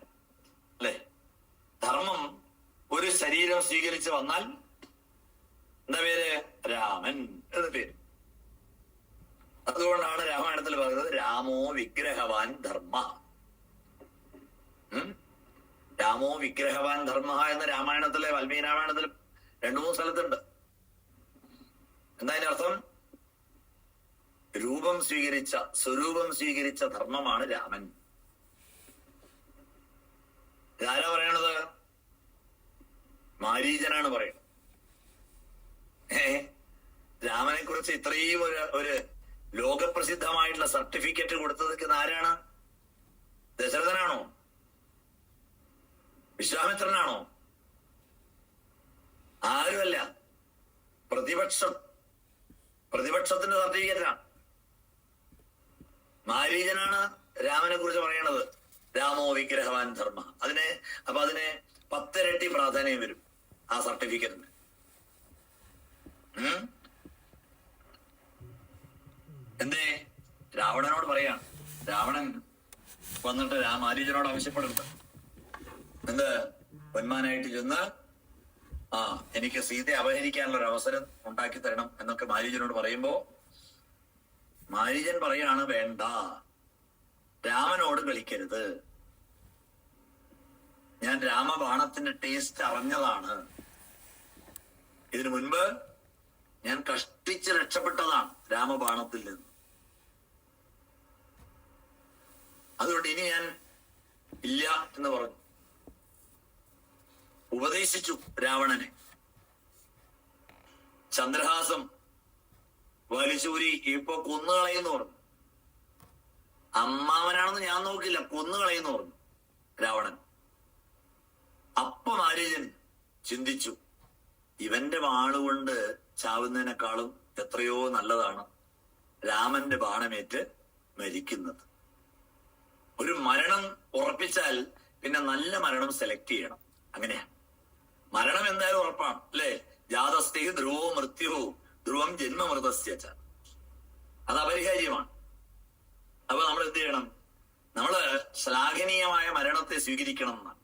അല്ലെ? ധർമ്മം ഒരു ശരീരം സ്വീകരിച്ച് വന്നാൽ എന്താ പേര്? രാമൻ എന്ന പേര്. അതുകൊണ്ടാണ് രാമായണത്തിൽ പറയുന്നത് രാമോ വിഗ്രഹവാൻ ധർമ്മ. രാമോ വിഗ്രഹവാൻ ധർമ്മ എന്ന് രാമായണത്തിലെ വാൽമീകി രാമായണത്തിൽ 2-3 സ്ഥലത്തുണ്ട്. എന്താ അതിന്റെ അർത്ഥം? രൂപം സ്വീകരിച്ച, സ്വരൂപം സ്വീകരിച്ച ധർമ്മമാണ് രാമൻ. ഇതാരാ പറയണത്? മാരീചനാണ് പറയുന്നത്. രാമനെ കുറിച്ച് ഇത്രയും ഒരു ലോകപ്രസിദ്ധമായിട്ടുള്ള സർട്ടിഫിക്കറ്റ് കൊടുത്തത് ആരാണ്? ദശരഥനാണോ? വിശ്വാമിത്രനാണോ? ആരുമല്ല. പ്രതിപക്ഷത്തിന്റെ സർട്ടിഫിക്കറ്റാണ്. മാരീചനാണ് രാമനെ കുറിച്ച് പറയണത്. രാമോ വിഗ്രഹവാൻ ധർമ്മ. അതിന് 10 ഇരട്ടി പ്രാധാന്യം വരും ആ സർട്ടിഫിക്കറ്റിന്. എന്തേ? രാവണനോട് പറയാണ്. രാവണൻ വന്നിട്ട് മാരീചനോട് ആവശ്യപ്പെടുന്നുണ്ട്. എന്ത്? പൊന്മാനായിട്ട് ചെന്ന് എനിക്ക് സീതയെ അപഹരിക്കാനുള്ള ഒരു അവസരം ഉണ്ടാക്കി തരണം എന്നൊക്കെ മാരീചനോട് പറയുമ്പോ മാരീചൻ പറയാണ്, വേണ്ട, രാമനോട് കളിക്കരുത്. ഞാൻ രാമബാണത്തിന്റെ ടേസ്റ്റ് അറിഞ്ഞതാണ്. ഇതിനു മുൻപ് ഞാൻ കഷ്ടിച്ച് രക്ഷപ്പെട്ടതാണ് രാമബാണത്തിൽ നിന്ന്. അതുകൊണ്ട് ഇനി ഞാൻ ഇല്ല എന്ന് പറഞ്ഞു. ഉപദേശിച്ചു രാവണനെ. ചന്ദ്രഹാസം വലിച്ചൂരി ഇപ്പൊ കൊന്നുകളയെന്ന് പറഞ്ഞു. അമ്മാവനാണെന്ന് ഞാൻ നോക്കില്ല, കൊന്നുകളയെന്ന് പറഞ്ഞു രാവണൻ. അപ്പൊ മാരീചൻ ചിന്തിച്ചു, ഇവന്റെ വാളുകൊണ്ട് ചാവുന്നതിനേക്കാളും എത്രയോ നല്ലതാണ് രാമന്റെ ബാണമേറ്റ് മരിക്കുന്നത്. ഒരു മരണം ഉറപ്പിച്ചാൽ പിന്നെ നല്ല മരണം സെലക്ട് ചെയ്യണം. അങ്ങനെയാ. മരണം എന്തായാലും ഉറപ്പാണ്, അല്ലെ? ജാതസ്ഥേ ധ്രുവോ മൃത്യുവോ ധ്രുവം ജന്മമൃതസ്യ. അത് അപരിഹാര്യമാണ്. അപ്പൊ നമ്മൾ എന്ത് ചെയ്യണം? നമ്മള് ശ്ലാഘനീയമായ മരണത്തെ സ്വീകരിക്കണം എന്നാണ്.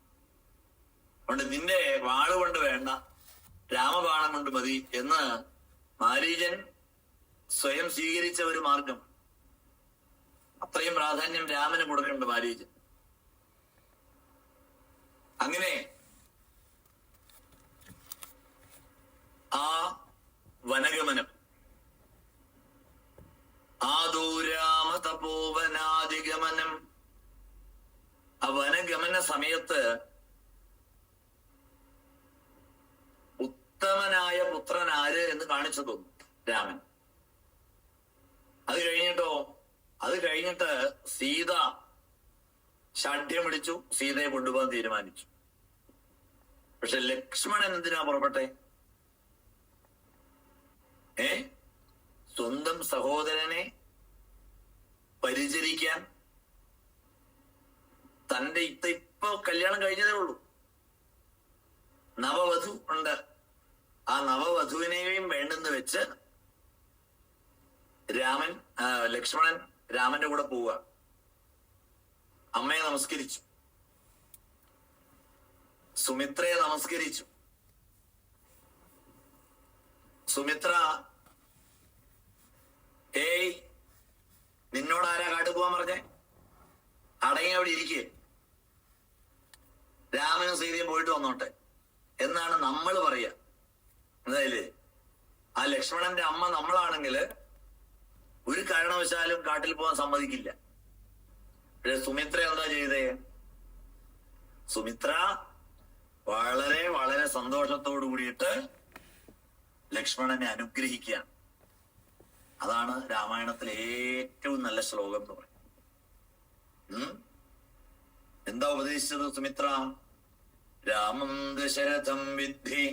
അതുകൊണ്ട് നിന്റെ വാളുകൊണ്ട് വേണ്ട, രാമബാണം കൊണ്ട് മതി എന്ന് മാരീചൻ സ്വയം സ്വീകരിച്ച ഒരു മാർഗം. അത്രയും പ്രാധാന്യം രാമന് കൊടുക്കേണ്ട മാരീചൻ. അങ്ങനെ ആ വനഗമനം, ആദൂരാമ തപോവനാദിഗമനം, ആ വനഗമന സമയത്ത് ഉത്തമനായ പുത്രൻ ആര് എന്ന് കാണിച്ചു തന്നു രാമൻ. അത് കഴിഞ്ഞിട്ട് സീത ഷാഠ്യം പിടിച്ചു, സീതയെ കൊണ്ടുപോകാൻ തീരുമാനിച്ചു. പക്ഷെ ലക്ഷ്മണൻ എന്തിനാ പുറപ്പെട്ടെ? സ്വന്തം സഹോദരനെ പരിചരിക്കാൻ. തന്റെ ഇപ്പൊ കല്യാണം കഴിഞ്ഞതേ ഉള്ളൂ, നവവധു ഉണ്ട്. ആ നവവധുവിനെയും വേണ്ടെന്ന് വെച്ച് ലക്ഷ്മണൻ രാമന്റെ കൂടെ പോവുക. അമ്മയെ നമസ്കരിച്ചു, സുമിത്രയെ നമസ്കരിച്ചു. സുമിത്ര, നിന്നോടാരാ കാട്ടു പോവാൻ പറഞ്ഞേ? അടങ്ങി അവിടെ ഇരിക്കേ, രാമനും സീതയും പോയിട്ട് വന്നോട്ടെ എന്നാണ് നമ്മൾ പറയുക. എന്തായാലേ ആ ലക്ഷ്മണന്റെ അമ്മ നമ്മളാണെങ്കില് ഒരു കാരണവശാലും കാട്ടിൽ പോകാൻ സമ്മതിക്കില്ല. പക്ഷെ സുമിത്ര എന്താ ചെയ്തേ? സുമിത്ര വളരെ വളരെ സന്തോഷത്തോടു കൂടിയിട്ട് ലക്ഷ്മണനെ അനുഗ്രഹിക്കുകയാണ്. അതാണ് രാമായണത്തിലെ ഏറ്റവും നല്ല ശ്ലോകം എന്ന് പറയും. എന്താ ഉപദേശിച്ചത് സുമിത്ര? രാമം ദശരഥം വിദ്ധി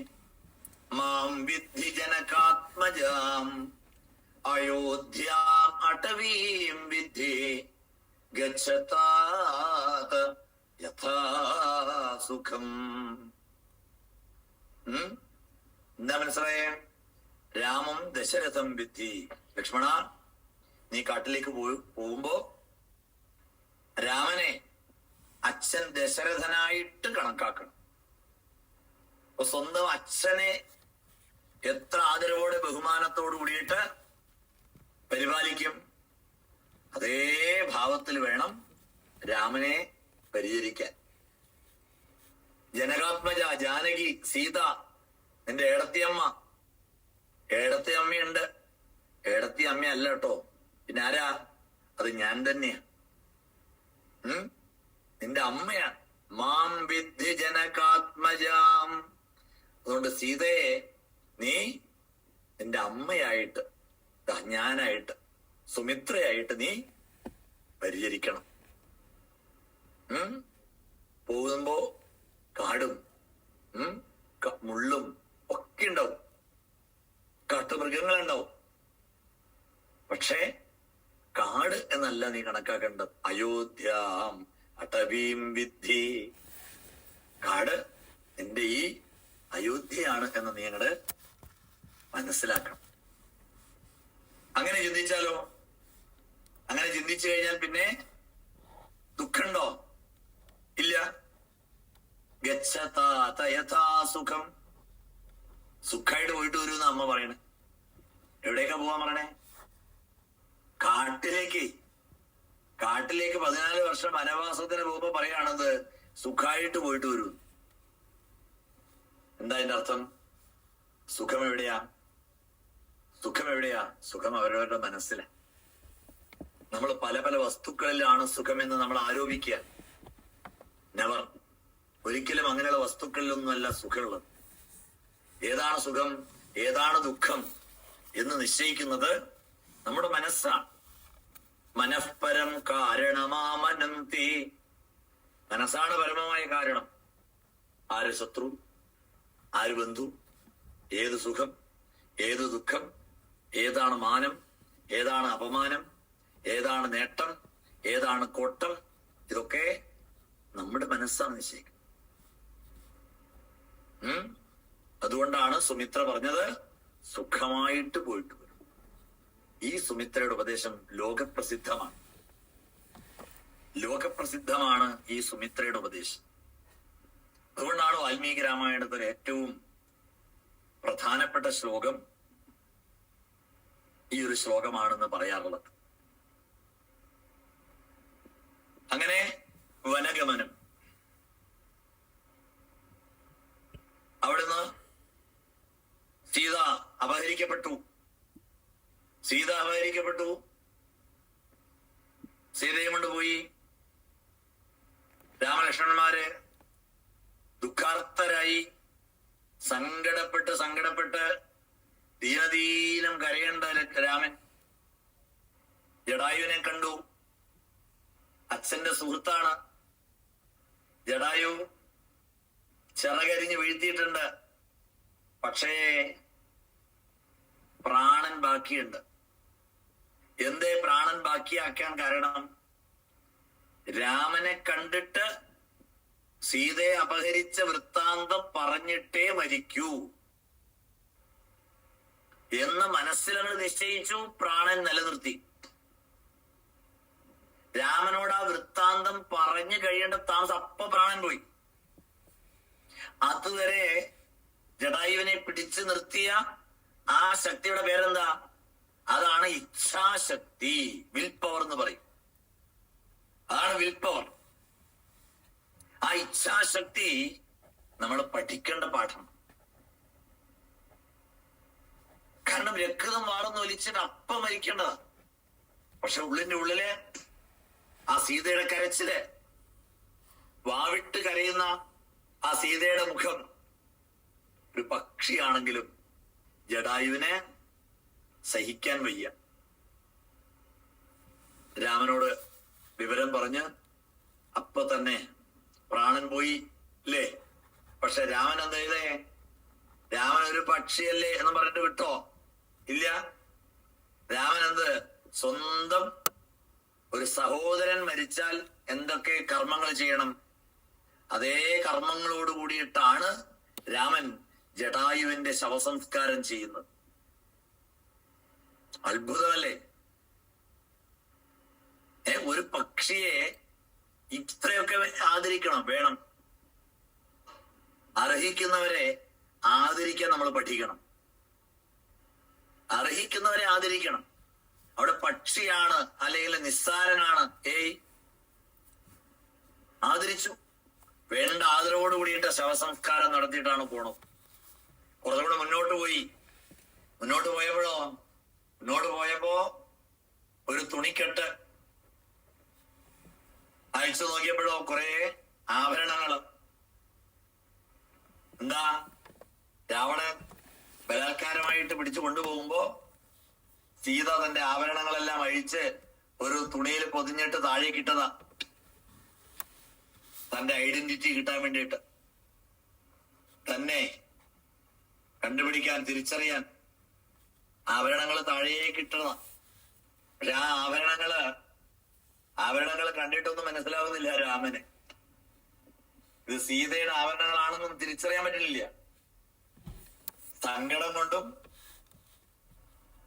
മാം വിദ്ധി ജനകാത്മജാം അയോധ്യാം അടവീം വിദ്ധി ഗച്ഛതാത് യഥാ സുഖം. എന്താ മനസ്സിലായേ? രാമം ദശരഥം വിദ്ധി. ലക്ഷ്മണ, നീ കാട്ടിലേക്ക് പോകുമ്പോ രാമനെ അച്ഛൻ ദശരഥനായിട്ട് കണക്കാക്കണം. അപ്പൊ സ്വന്തം അച്ഛനെ എത്ര ആദരവോടെ ബഹുമാനത്തോടു കൂടിയിട്ട് പരിപാലിക്കും, അതേ ഭാവത്തിൽ വേണം രാമനെ പരിചരിക്കാൻ. ജനകാത്മജ, ജാനകി, സീത, നിന്റെ ഏടത്തിയമ്മ. ഏടത്തിയമ്മയുണ്ട്, ഏടത്തി അമ്മയല്ല കേട്ടോ, പിന്നെ ആരാ? അത് ഞാൻ തന്നെയാ. നിന്റെ അമ്മയാണ്. മാം വിദ്ധി ജനകാത്മജാം. അതുകൊണ്ട് സീതയെ നീ നിന്റെ അമ്മയായിട്ട്, ഞാനായിട്ട്, സുമിത്രയായിട്ട് നീ പരിചരിക്കണം. പോകുമ്പോ കാടും മുള്ളും ഒക്കെ ഉണ്ടാവും, കാട്ടുമൃഗങ്ങളുണ്ടാവും. പക്ഷേ കാട് എന്നല്ല നീ കണക്കാക്കേണ്ടത്. അയോധ്യാം അടവീം വിദ്ധി. കാട് നിന്റെ ഈ അയോധ്യയാണ് എന്ന് നീ അങ്ങോട്ട് മനസ്സിലാക്കണം. അങ്ങനെ ചിന്തിച്ചാലോ? അങ്ങനെ ചിന്തിച്ചു കഴിഞ്ഞാൽ പിന്നെ ദുഃഖമുണ്ടോ? ഇല്ല. ഗച്ഛതാത യഥാ സുഖം. സുഖമായിട്ട് പോയിട്ട് വരുമെന്ന് അമ്മ പറയണേ. എവിടേക്കാ പോവാൻ പറയണേ? കാട്ടിലേക്ക്. 14 വർഷം വനവാസത്തിന് പോകുമ്പോ പറയാണത് സുഖമായിട്ട് പോയിട്ട് വരൂ. എന്താ അതിന്റെ അർത്ഥം? സുഖം എവിടെയാ? സുഖം എവിടെയാ? സുഖം അവരവരുടെ മനസ്സിലാണ്. നമ്മൾ പല പല വസ്തുക്കളിലാണ് സുഖമെന്ന് നമ്മൾ ആരോപിക്കുക. നെവർ. ഒരിക്കലും അങ്ങനെയുള്ള വസ്തുക്കളിലൊന്നുമല്ല സുഖമുള്ളത്. ഏതാണ് സുഖം, ഏതാണ് ദുഃഖം എന്ന് നിശ്ചയിക്കുന്നത് നമ്മുടെ മനസ്സാണ്. മനഃപരം കാരണമാമനന്തി. മനസ്സാണ് പരമമായ കാരണം. ആര് ശത്രു? ആര് ബന്ധു, ഏത് സുഖം, ഏത് ദുഃഖം, ഏതാണ് മാനം, ഏതാണ് അപമാനം, ഏതാണ് നേട്ടം, ഏതാണ് കോട്ടം, ഇതൊക്കെ നമ്മുടെ മനസ്സാണ് നിശ്ചയിക്കുന്നത്. അതുകൊണ്ടാണ് സുമിത്ര പറഞ്ഞത് സുഖമായിട്ട് പോയിട്ട് വരും. ഈ സുമിത്രയുടെ ഉപദേശം ലോകപ്രസിദ്ധമാണ്. ലോകപ്രസിദ്ധമാണ് ഈ സുമിത്രയുടെ ഉപദേശം. അതുകൊണ്ടാണ് വാൽമീകി രാമായണത്തിലെ ഏറ്റവും പ്രധാനപ്പെട്ട ശ്ലോകം ഈ ഒരു ശ്ലോകമാണെന്ന് പറയാറുള്ളത്. അങ്ങനെ വനഗമനം. അവിടുന്ന് സീത അപഹരിക്കപ്പെട്ടു. സീതയും കൊണ്ടുപോയി. രാമലക്ഷ്മണന്മാര് ദുഃഖാർത്തരായി, സങ്കടപ്പെട്ട് ദീനദീനം കരയേണ്ട രാമൻ ജടായുവിനെ കണ്ടു. അച്ഛന്റെ സുഹൃത്താണ്. ജടായു ചിറകരിഞ്ഞ് വീഴ്ത്തിയിട്ടുണ്ട്. പക്ഷേ പ്രാണൻ ബാക്കിയുണ്ട്. എന്തേ പ്രാണൻ ബാക്കിയാക്കാൻ കാരണം? രാമനെ കണ്ടിട്ട് സീതയെ അപഹരിച്ച വൃത്താന്തം പറഞ്ഞിട്ടേ മരിക്കൂ എന്ന് മനസ്സിലങ്ങൾ നിശ്ചയിച്ചു. പ്രാണൻ നിലനിർത്തി. രാമനോട് ആ വൃത്താന്തം പറഞ്ഞു കഴിയേണ്ട താമസം അപ്പ പ്രാണൻ പോയി. അതുവരെ ജടായുവിനെ പിടിച്ചു നിർത്തിയ ആ ശക്തിയുടെ പേരെന്താ? അതാണ് ഇച്ഛാശക്തി, വിൽ പവർ എന്ന് പറയും. അതാണ് വിൽ പവർ. ആ ഇച്ഛാശക്തി നമ്മൾ പഠിക്കേണ്ട പാഠം. കാരണം രക്തം വാർന്ന് ഒലിച്ചിട്ട് അപ്പം മരിക്കേണ്ടതാ. പക്ഷെ ഉള്ളിന്റെ ഉള്ളില് ആ സീതയുടെ കരച്ചില്, വാവിട്ട് കരയുന്ന ആ സീതയുടെ മുഖം ഒരു പക്ഷിയാണെങ്കിലും ജടായുവിനെ സഹിക്കാൻ വയ്യ. രാമനോട് വിവരം പറഞ്ഞ് അപ്പൊ തന്നെ പ്രാണൻ പോയി അല്ലേ? പക്ഷെ രാമൻ എന്താ ചെയ്തേ? രാമൻ ഒരു പക്ഷിയല്ലേ എന്ന് പറഞ്ഞിട്ട് വിട്ടോ? ഇല്ല. രാമൻ എന്ത്, സ്വന്തം ഒരു സഹോദരൻ മരിച്ചാൽ എന്തൊക്കെ കർമ്മങ്ങൾ ചെയ്യണം, അതേ കർമ്മങ്ങളോട് കൂടിയിട്ടാണ് രാമൻ ജടായുവിന്റെ ശവസംസ്കാരം ചെയ്യുന്നത്. അത്ഭുതമല്ലേ? ഒരു പക്ഷിയെ ഇത്രയൊക്കെ ആദരിക്കണം, വേണം. അർഹിക്കുന്നവരെ ആദരിക്കാൻ നമ്മൾ പഠിക്കണം. അർഹിക്കുന്നവരെ ആദരിക്കണം. അവിടെ പക്ഷിയാണ് അല്ലെങ്കിൽ നിസ്സാരനാണ്, ആദരിച്ചു. വേണ്ട ആദരവോട് കൂടിയിട്ട് ശവസംസ്കാരം നടത്തിയിട്ടാണ് പോണത്. കുറച്ചുകൂടെ മുന്നോട്ട് പോയപ്പോ ഒരു തുണിക്കെട്ട് അയച്ചു നോക്കിയപ്പോഴോ കുറെ ആഭരണങ്ങള്. എന്താ? രാവണൻ ബലാത്കാരമായിട്ട് പിടിച്ചു കൊണ്ടുപോകുമ്പോ സീത തന്റെ ആഭരണങ്ങളെല്ലാം അഴിച്ച് ഒരു തുണിയിൽ പൊതിഞ്ഞിട്ട് താഴേക്ക് ഇട്ടതാ, തന്റെ ഐഡന്റിറ്റി കിട്ടാൻ വേണ്ടിയിട്ട്, തന്നെ കണ്ടുപിടിക്കാൻ, തിരിച്ചറിയാൻ ആഭരണങ്ങൾ താഴേക്ക് ഇട്ടതാ. പക്ഷെ ആ ആഭരണങ്ങൾ കണ്ടിട്ടൊന്നും മനസ്സിലാവുന്നില്ല രാമന്. ഇത് സീതയുടെ ആഭരണങ്ങളാണെന്നും തിരിച്ചറിയാൻ പറ്റില്ല. സങ്കടം കൊണ്ടും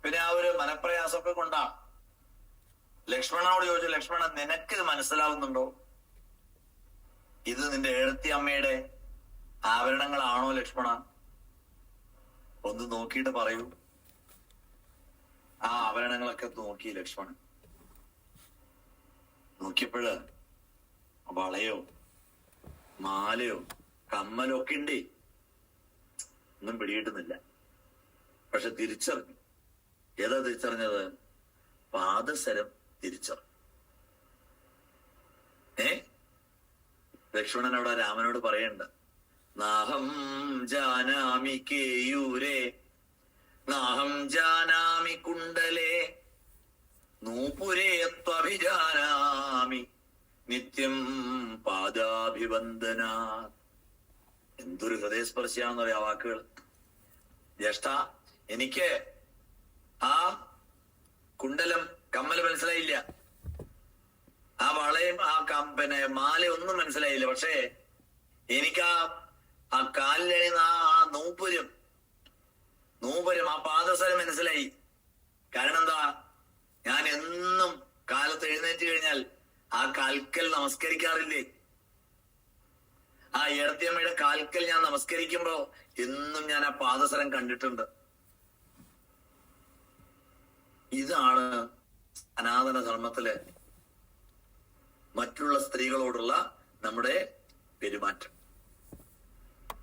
പിന്നെ ആ ഒരു മനപ്രയാസമൊക്കെ കൊണ്ടാണ്. ലക്ഷ്മണനോട് ചോദിച്ചു, ലക്ഷ്മണൻ നിനക്കിത് മനസ്സിലാവുന്നുണ്ടോ? ഇത് നിന്റെ എഴുത്തി അമ്മയുടെ ആഭരണങ്ങളാണോ ലക്ഷ്മണ? ഒന്ന് നോക്കിയിട്ട് പറയൂ. ആ ആഭരണങ്ങളൊക്കെ നോക്കി ലക്ഷ്മണൻ. നോക്കിയപ്പോഴ് വളയോ മാലയോ കമ്മലോ ഒക്കെ ഉണ്ട്. ഒന്നും പിടികിട്ടുന്നില്ല. പക്ഷെ തിരിച്ചറിഞ്ഞു. ഏതാ തിരിച്ചറിഞ്ഞത്? പാദസരം തിരിച്ചറിഞ്ഞു. ലക്ഷ്മണൻ അവിടെ രാമനോട് പറയണ്ട, നാഹം ജാനാമി കേയൂരേ നാഹം ജാനാമി കുണ്ടലേ നൂപുരേ ത്വഭിജാനാമി നിത്യം പാദാഭിവന്ദനാ. എന്തൊരു ഹൃദയസ്പർശിയാണെന്ന് പറയാ വാക്കുകൾ. ജ്യേഷ്ഠ, എനിക്ക് ആ കുണ്ടലം കമ്മല് മനസ്സിലായില്ല, ആ വളയും ആ പിന്നെ മാല ഒന്നും മനസ്സിലായില്ല. പക്ഷേ എനിക്ക് ആ കാലിലണിയുന്ന ആ നൂപുരം ആ പാദസരം മനസ്സിലായി. കാരണം എന്താ, ഞാൻ എന്നും കാലത്ത് എഴുന്നേറ്റ് കഴിഞ്ഞാൽ ആ കാൽക്കൽ നമസ്കരിക്കാറില്ലേ? ആ എടത്തിയമ്മയുടെ കാൽക്കൽ ഞാൻ നമസ്കരിക്കുമ്പോ എന്നും ഞാൻ ആ പാദസരം കണ്ടിട്ടുണ്ട്. ഇതാണ് സനാതന ധർമ്മത്തില് മറ്റുള്ള സ്ത്രീകളോടുള്ള നമ്മുടെ പെരുമാറ്റം.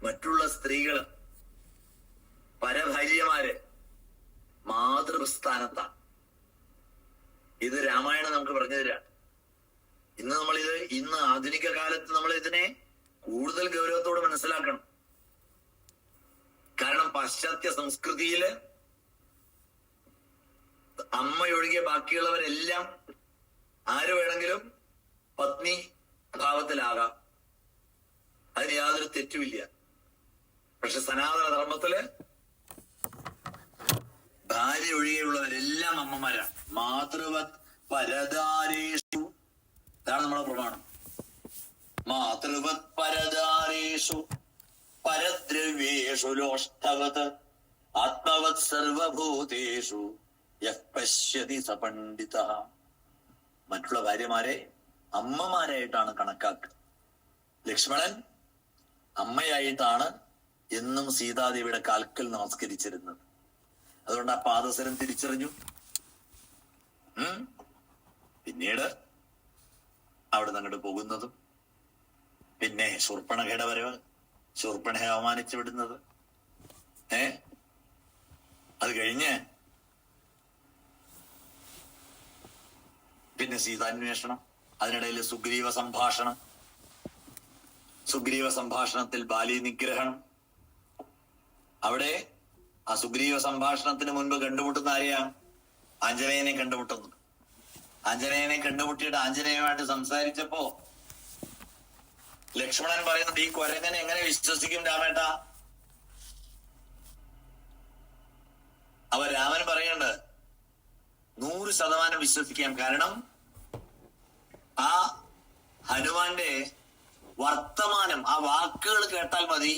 മറ്റുള്ള സ്ത്രീകള് പരഭാര്യമാര് മാതൃസ്ഥാനത്താണ്. ഇത് രാമായണം നമുക്ക് പറഞ്ഞു തരാം. ഇന്ന് ആധുനിക കാലത്ത് നമ്മൾ ഇതിനെ കൂടുതൽ ഗൗരവത്തോടെ മനസ്സിലാക്കണം. കാരണം പാശ്ചാത്യ സംസ്കൃതിയില് അമ്മയൊഴികെ ബാക്കിയുള്ളവരെല്ലാം ആര് വേണമെങ്കിലും പത്നി ഭാവത്തിലാകാം, അതിന് യാതൊരു തെറ്റുമില്ല. പക്ഷെ സനാതന ധർമ്മത്തില് ഭാര്യ ഒഴികെയുള്ളവരെല്ലാം അമ്മമാരാണ്. മാതൃവത് പരദാരേഷു, ഇതാണ് നമ്മുടെ പ്രമാണം. മാതൃവത് പരദാരേഷു പരദ്രവ്യേഷു ലോഷ്ടവത് ആത്മവത് സർവഭൂതേഷു യഃ പശ്യതി സ പണ്ഡിതഃ. മറ്റുള്ള ഭാര്യമാരെ അമ്മമാരായിട്ടാണ് കണക്കാക്കുക. ലക്ഷ്മണൻ അമ്മയായിട്ടാണ് എന്നും സീതാദേവിയുടെ കാൽക്കൽ നമസ്കരിച്ചിരുന്നത്. അതുകൊണ്ട് ആ പാദസരം തിരിച്ചറിഞ്ഞു. പിന്നീട് അവിടെ നിന്ന് അങ്ങോട്ട് പോകുന്നതും, പിന്നെ ശൂർപ്പണഖയുടെ വരവ്, ശൂർപ്പണയെ അവമാനിച്ചു വിടുന്നത്, അത് കഴിഞ്ഞ് പിന്നെ സീതാന്വേഷണം, അതിനിടയിൽ സുഗ്രീവ സംഭാഷണം, സുഗ്രീവ സംഭാഷണത്തിൽ ബാലി നിഗ്രഹണം. അവിടെ ആ സുഗ്രീവ സംഭാഷണത്തിന് മുൻപ് കണ്ടുമുട്ടുന്ന ആരെയാ? ആഞ്ജനേയനെ കണ്ടുമുട്ടുന്നു. ആഞ്ജനേയനെ കണ്ടുമുട്ടിയിട്ട് ആഞ്ജനേയനുമായിട്ട് സംസാരിച്ചപ്പോ ലക്ഷ്മണൻ പറയുന്നത്, ഈ കുരങ്ങനെ എങ്ങനെ വിശ്വസിക്കും രാമേട്ട? അപ്പൊ രാമൻ പറയണ്ട്, 100% വിശ്വസിക്കാം. കാരണം ആ ഹനുമാന്റെ വർത്തമാനം, ആ വാക്കുകൾ കേട്ടാൽ മതി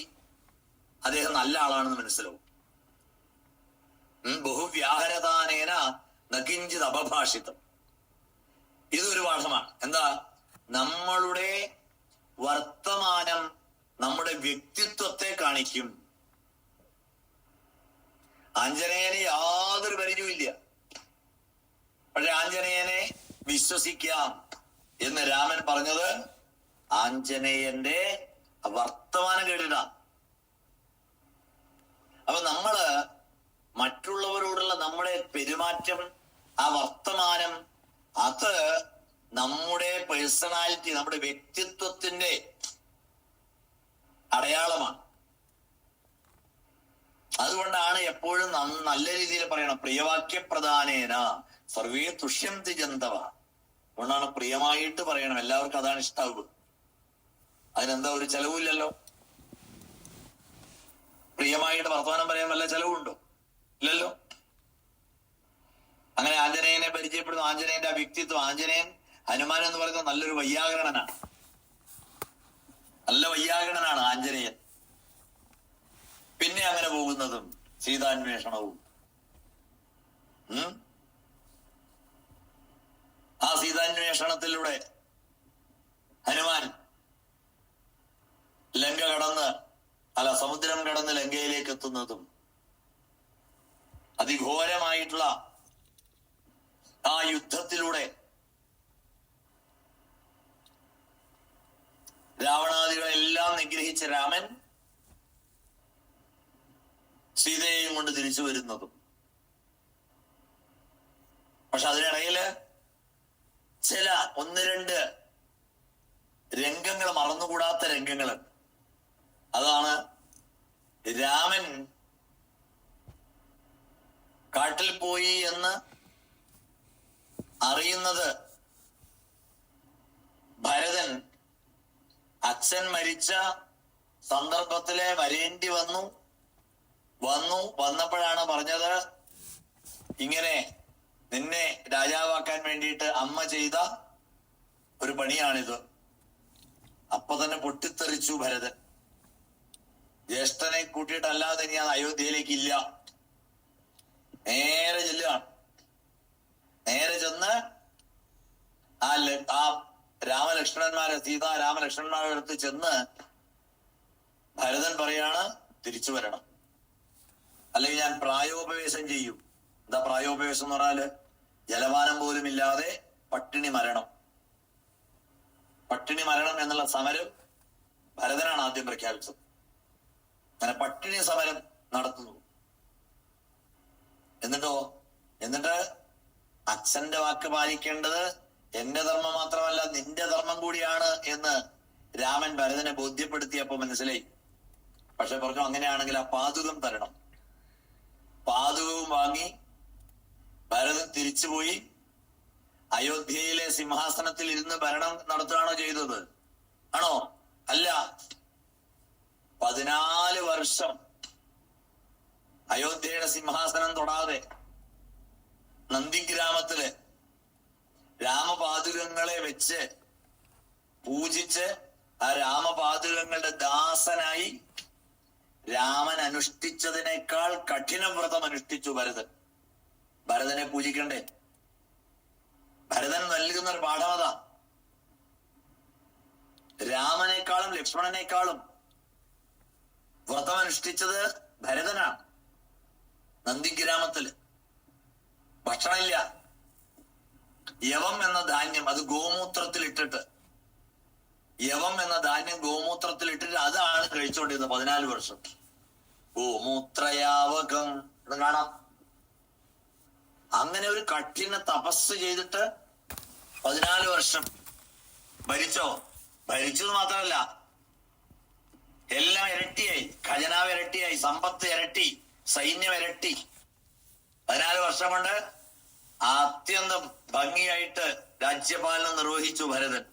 അദ്ദേഹം നല്ല ആളാണെന്ന് മനസ്സിലാവും. ബഹുവ്യാഹരതാനേന നകിഞ്ചിത് അപഭാഷിതം. ഇതൊരു പാഠമാണ്. എന്താ? നമ്മളുടെ വർത്തമാനം നമ്മുടെ വ്യക്തിത്വത്തെ കാണിക്കും. ആഞ്ജനേയന് യാതൊരു പരിചയമില്ല, പക്ഷെ ആഞ്ജനേയനെ വിശ്വസിക്കാം എന്ന് രാമൻ പറഞ്ഞത് ആഞ്ജനേയന്റെ വർത്തമാനം കേട്ടിട്ടാണ്. അപ്പൊ നമ്മള് മറ്റുള്ളവരോടുള്ള നമ്മുടെ പെരുമാറ്റം, ആ വർത്തമാനം, അത് നമ്മുടെ പേഴ്സണാലിറ്റി, നമ്മുടെ വ്യക്തിത്വത്തിന്റെ അടയാളമാണ്. അതുകൊണ്ടാണ് എപ്പോഴും നല്ല രീതിയിൽ പറയണം, പ്രിയവാക്യ പ്രധാനേന സർവേ തുഷ്യന്തി ജന്തവ. അതുകൊണ്ടാണ് പ്രിയമായിട്ട് പറയണം. എല്ലാവർക്കും അതാണ് ഇഷ്ടാവുക. അതിനെന്താ ഒരു ചെലവില്ലല്ലോ. പ്രിയമായിട്ട് വർത്തമാനം പറയാൻ വല്ല ചെലവുണ്ടോ? ഇല്ലല്ലോ. അങ്ങനെ ആഞ്ജനേയനെ പരിചയപ്പെടുന്നു. ആഞ്ജനേയന്റെ ആ വ്യക്തിത്വം, ആഞ്ജനേയൻ ഹനുമാൻ എന്ന് പറയുന്നത് നല്ലൊരു വൈയാകരണനാണ്. നല്ല വൈയാകരണനാണ് ആഞ്ജനേയൻ. പിന്നെ അങ്ങനെ പോകുന്നതും സീതാന്വേഷണവും. ആ സീതാന്വേഷണത്തിലൂടെ ഹനുമാൻ സമുദ്രം കടന്ന് ലങ്കയിലേക്ക് എത്തുന്നതും, അതിഘോരമായിട്ടുള്ള ആ യുദ്ധത്തിലൂടെ രാവണാദികളെല്ലാം നിഗ്രഹിച്ച രാമൻ സീതയെയും കൊണ്ട് തിരിച്ചു വരുന്നതും. പക്ഷെ അതിനിടയില് ചില 1-2 രംഗങ്ങൾ, മറന്നുകൂടാത്ത രംഗങ്ങൾ. അതാണ് രാമൻ കാട്ടിൽ പോയി എന്ന് അറിയുന്നത് ഭരതൻ അച്ഛൻ മരിച്ച സന്ദർഭത്തില് വരേണ്ടി വന്നപ്പോഴാണ് പറഞ്ഞത്, ഇങ്ങനെ നിന്നെ രാജാവാക്കാൻ വേണ്ടിയിട്ട് അമ്മ ചെയ്ത ഒരു പണിയാണിത്. അപ്പൊ തന്നെ പൊട്ടിത്തെറിച്ചു ഭരതൻ. ജ്യേഷ്ഠനെ കൂട്ടിയിട്ടല്ലാതെ ഇനി അത് അയോധ്യയിലേക്ക് ഇല്ല. നേരെ ചെല്ലുകയാണ്. നേരെ ചെന്ന് ആ രാമലക്ഷ്മണന്മാരെ, സീതാരാമലക്ഷ്മണന്മാരുടെ അടുത്ത് ചെന്ന് ഭരതൻ പറയാണ്, തിരിച്ചു വരണം, അല്ലെങ്കിൽ ഞാൻ പ്രായോപവേശം ചെയ്യും. എന്താ പ്രായോപവേശം എന്ന് പറഞ്ഞാല്? ജലപാനം പോലും ഇല്ലാതെ പട്ടിണി മരണം. പട്ടിണി മരണം എന്നുള്ള സമരം ഭരതനാണ് ആദ്യം പ്രഖ്യാപിച്ചത്. അങ്ങനെ പട്ടിണി സമരം നടത്തുന്നു. എന്നിട്ട് അച്ഛന്റെ വാക്ക് പാലിക്കേണ്ടത് എന്റെ ധർമ്മം മാത്രമല്ല, നിന്റെ ധർമ്മം കൂടിയാണ് എന്ന് രാമൻ ഭരതനെ ബോധ്യപ്പെടുത്തിയപ്പോ മനസ്സിലായി. പക്ഷെ പറഞ്ഞു, അങ്ങനെയാണെങ്കിൽ ആ പാതുകം തരണം. പാതുകവും വാങ്ങി ഭരതൻ തിരിച്ചുപോയി അയോധ്യയിലെ സിംഹാസനത്തിൽ ഇരുന്ന് ഭരണം നടത്തുകയാണോ ചെയ്തത്? ആണോ? അല്ല. 14 വർഷം അയോധ്യയുടെ സിംഹാസനം തൊടാതെ നന്ദിഗ്രാമത്തില് രാമപാദുകങ്ങളെ വെച്ച് പൂജിച്ച് ആ രാമപാദുകങ്ങളുടെ ദാസനായി രാമൻ അനുഷ്ഠിച്ചതിനേക്കാൾ കഠിന വ്രതം അനുഷ്ഠിച്ചു ഭരതൻ. ഭരതനെ പൂജിക്കണ്ടേ? ഭരതൻ നൽകുന്ന ഒരു പാഠമത. രാമനേക്കാളും ലക്ഷ്മണനേക്കാളും വ്രതം അനുഷ്ഠിച്ചത് ഭരതനാണ്. നന്ദിഗ്രാമത്തില് ഭക്ഷണമില്ല. യവം എന്ന ധാന്യം അത് ഗോമൂത്രത്തിലിട്ടിട്ട്, യവം എന്ന ധാന്യം ഗോമൂത്രത്തിലിട്ടിട്ട് അതാണ് കഴിച്ചുകൊണ്ടിരുന്നത് 14 വർഷം. ഗോമൂത്രയാവകം എന്ന് കാണാം. അങ്ങനെ ഒരു കഠിന തപസ് ചെയ്തിട്ട് 14 വർഷം ഭരിച്ചോ? ഭരിച്ചത് മാത്രമല്ല, എല്ലാം ഇരട്ടിയായി. ഖജനാവ് ഇരട്ടിയായി, സമ്പത്ത് ഇരട്ടി, സൈന്യം ഇരട്ടി. 14 വർഷം കൊണ്ട് അത്യന്തം ഭംഗിയായിട്ട് രാജ്യപാലനം നിർവഹിച്ചു ഭരതൻ.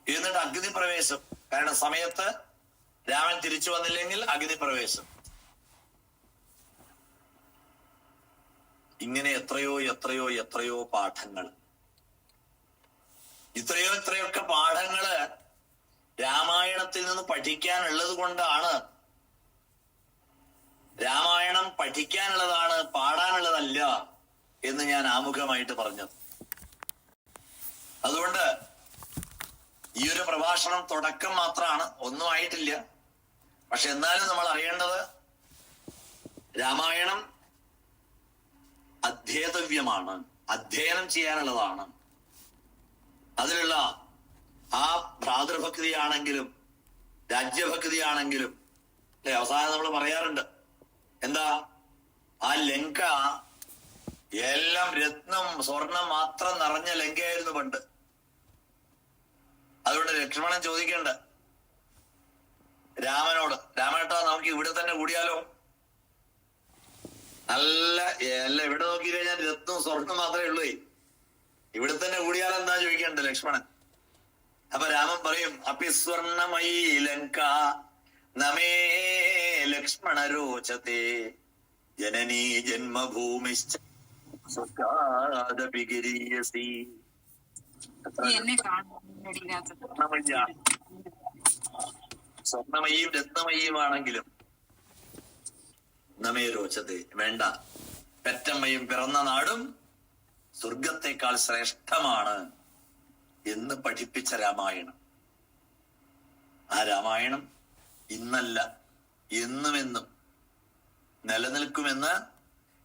എന്നിട്ട് അഗ്നിപ്രവേശം. കാരണം സമയത്ത് രാമൻ തിരിച്ചു വന്നില്ലെങ്കിൽ അഗ്നിപ്രവേശം. ഇങ്ങനെ എത്രയോ പാഠങ്ങൾ, ഇത്രയൊക്കെ പാഠങ്ങള് രാമായണത്തിൽ നിന്ന് പഠിക്കാനുള്ളത് കൊണ്ടാണ്. രാമായണം പഠിക്കാനുള്ളതാണ്, പാടാനുള്ളതല്ല എന്ന് ഞാൻ ആമുഖമായിട്ട് പറഞ്ഞത്. അതുകൊണ്ട് ഈ ഒരു പ്രഭാഷണം തുടക്കം മാത്രമാണ്, ഒന്നും ആയിട്ടില്ല. പക്ഷെ എന്നാലും നമ്മൾ അറിയേണ്ടത്, രാമായണം അധ്യേതവ്യമാണ്, അധ്യയനം ചെയ്യാനുള്ളതാണ്. അതിലുള്ള ആ ഭ്രാതൃഭക്തിയാണെങ്കിലും രാജ്യഭക്തിയാണെങ്കിലും അവസാനം നമ്മൾ പറയാറുണ്ട്, എന്താ, ആ ലങ്ക എല്ലാം രത്നം സ്വർണം മാത്രം നിറഞ്ഞ ലങ്കയായിരുന്നു പണ്ട്. അതുകൊണ്ട് ലക്ഷ്മണൻ ചോദിക്കണ്ട രാമനോട്, രാമേട്ടാ നമുക്ക് ഇവിടെ തന്നെ കൂടിയാലോ? എല്ലാം ഇവിടെ നോക്കി കഴിഞ്ഞാൽ രത്നം സ്വർണം മാത്രമേ ഉള്ളൂ, ഇവിടെ തന്നെ കൂടിയാലെന്താ ചോദിക്കണ്ട ലക്ഷ്മണൻ. അപ്പൊ രാമൻ പറയും, അപ്പി സ്വർണമയി ലങ്ക നമേ ലക്ഷ്മണ രോചത്തെ ജനനീ ജന്മഭൂമിശ്ച സ്വർണമയും രത്നമയുമാണെങ്കിലും നമേ രോചത്തെ വേണ്ട, പെറ്റമ്മയും പിറന്ന നാടും സ്വർഗത്തെക്കാൾ ശ്രേഷ്ഠമാണ് എന്ന് പഠിപ്പിച്ച രാമായണം. ആ രാമായണം ഇന്നല്ല എന്നുമെന്നും നിലനിൽക്കുമെന്ന്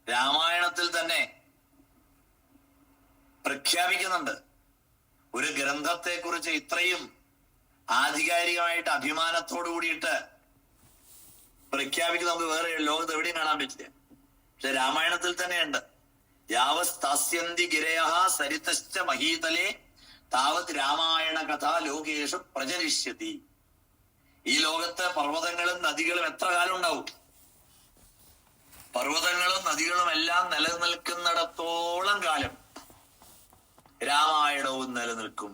രാമായണത്തിൽ തന്നെ പ്രഖ്യാപിക്കുന്നുണ്ട്. ഒരു ഗ്രന്ഥത്തെ കുറിച്ച് ഇത്രയും ആധികാരികമായിട്ട് അഭിമാനത്തോടു കൂടിയിട്ട് പ്രഖ്യാപിക്കുന്ന നമുക്ക് വേറെ ലോകത്ത് എവിടെയും കാണാൻ പറ്റില്ല. പക്ഷെ രാമായണത്തിൽ തന്നെയുണ്ട്. യാവസ്താസ്യന്തി ഗിരയഃ സരിതശ്ച മഹീതലേ താവത് രാമായണ കഥ ലോകേഷു പ്രചരിഷ്യതി. ഈ ലോകത്ത് പർവ്വതങ്ങളും നദികളും എത്ര കാലം ഉണ്ടാവും? പർവ്വതങ്ങളും നദികളും എല്ലാം നിലനിൽക്കുന്നിടത്തോളം കാലം രാമായണവും നിലനിൽക്കും.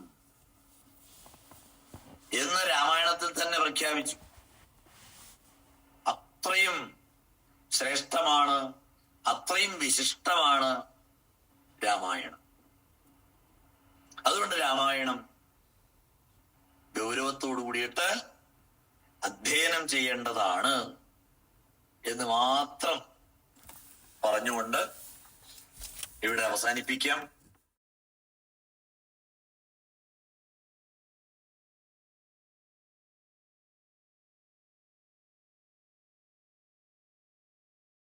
എന്ന് രാമായണത്തിൽ തന്നെ പ്രഖ്യാപിച്ചു. അത്രയും ശ്രേഷ്ഠമാണ്, അത്രയും വിശിഷ്ടമാണ് രാമായണം. അതുകൊണ്ട് രാമായണം ഗൗരവത്തോടു കൂടിയിട്ട് അധ്യയനം ചെയ്യേണ്ടതാണ് എന്ന് മാത്രം പറഞ്ഞുകൊണ്ട് ഇവിടെ അവസാനിപ്പിക്കാം.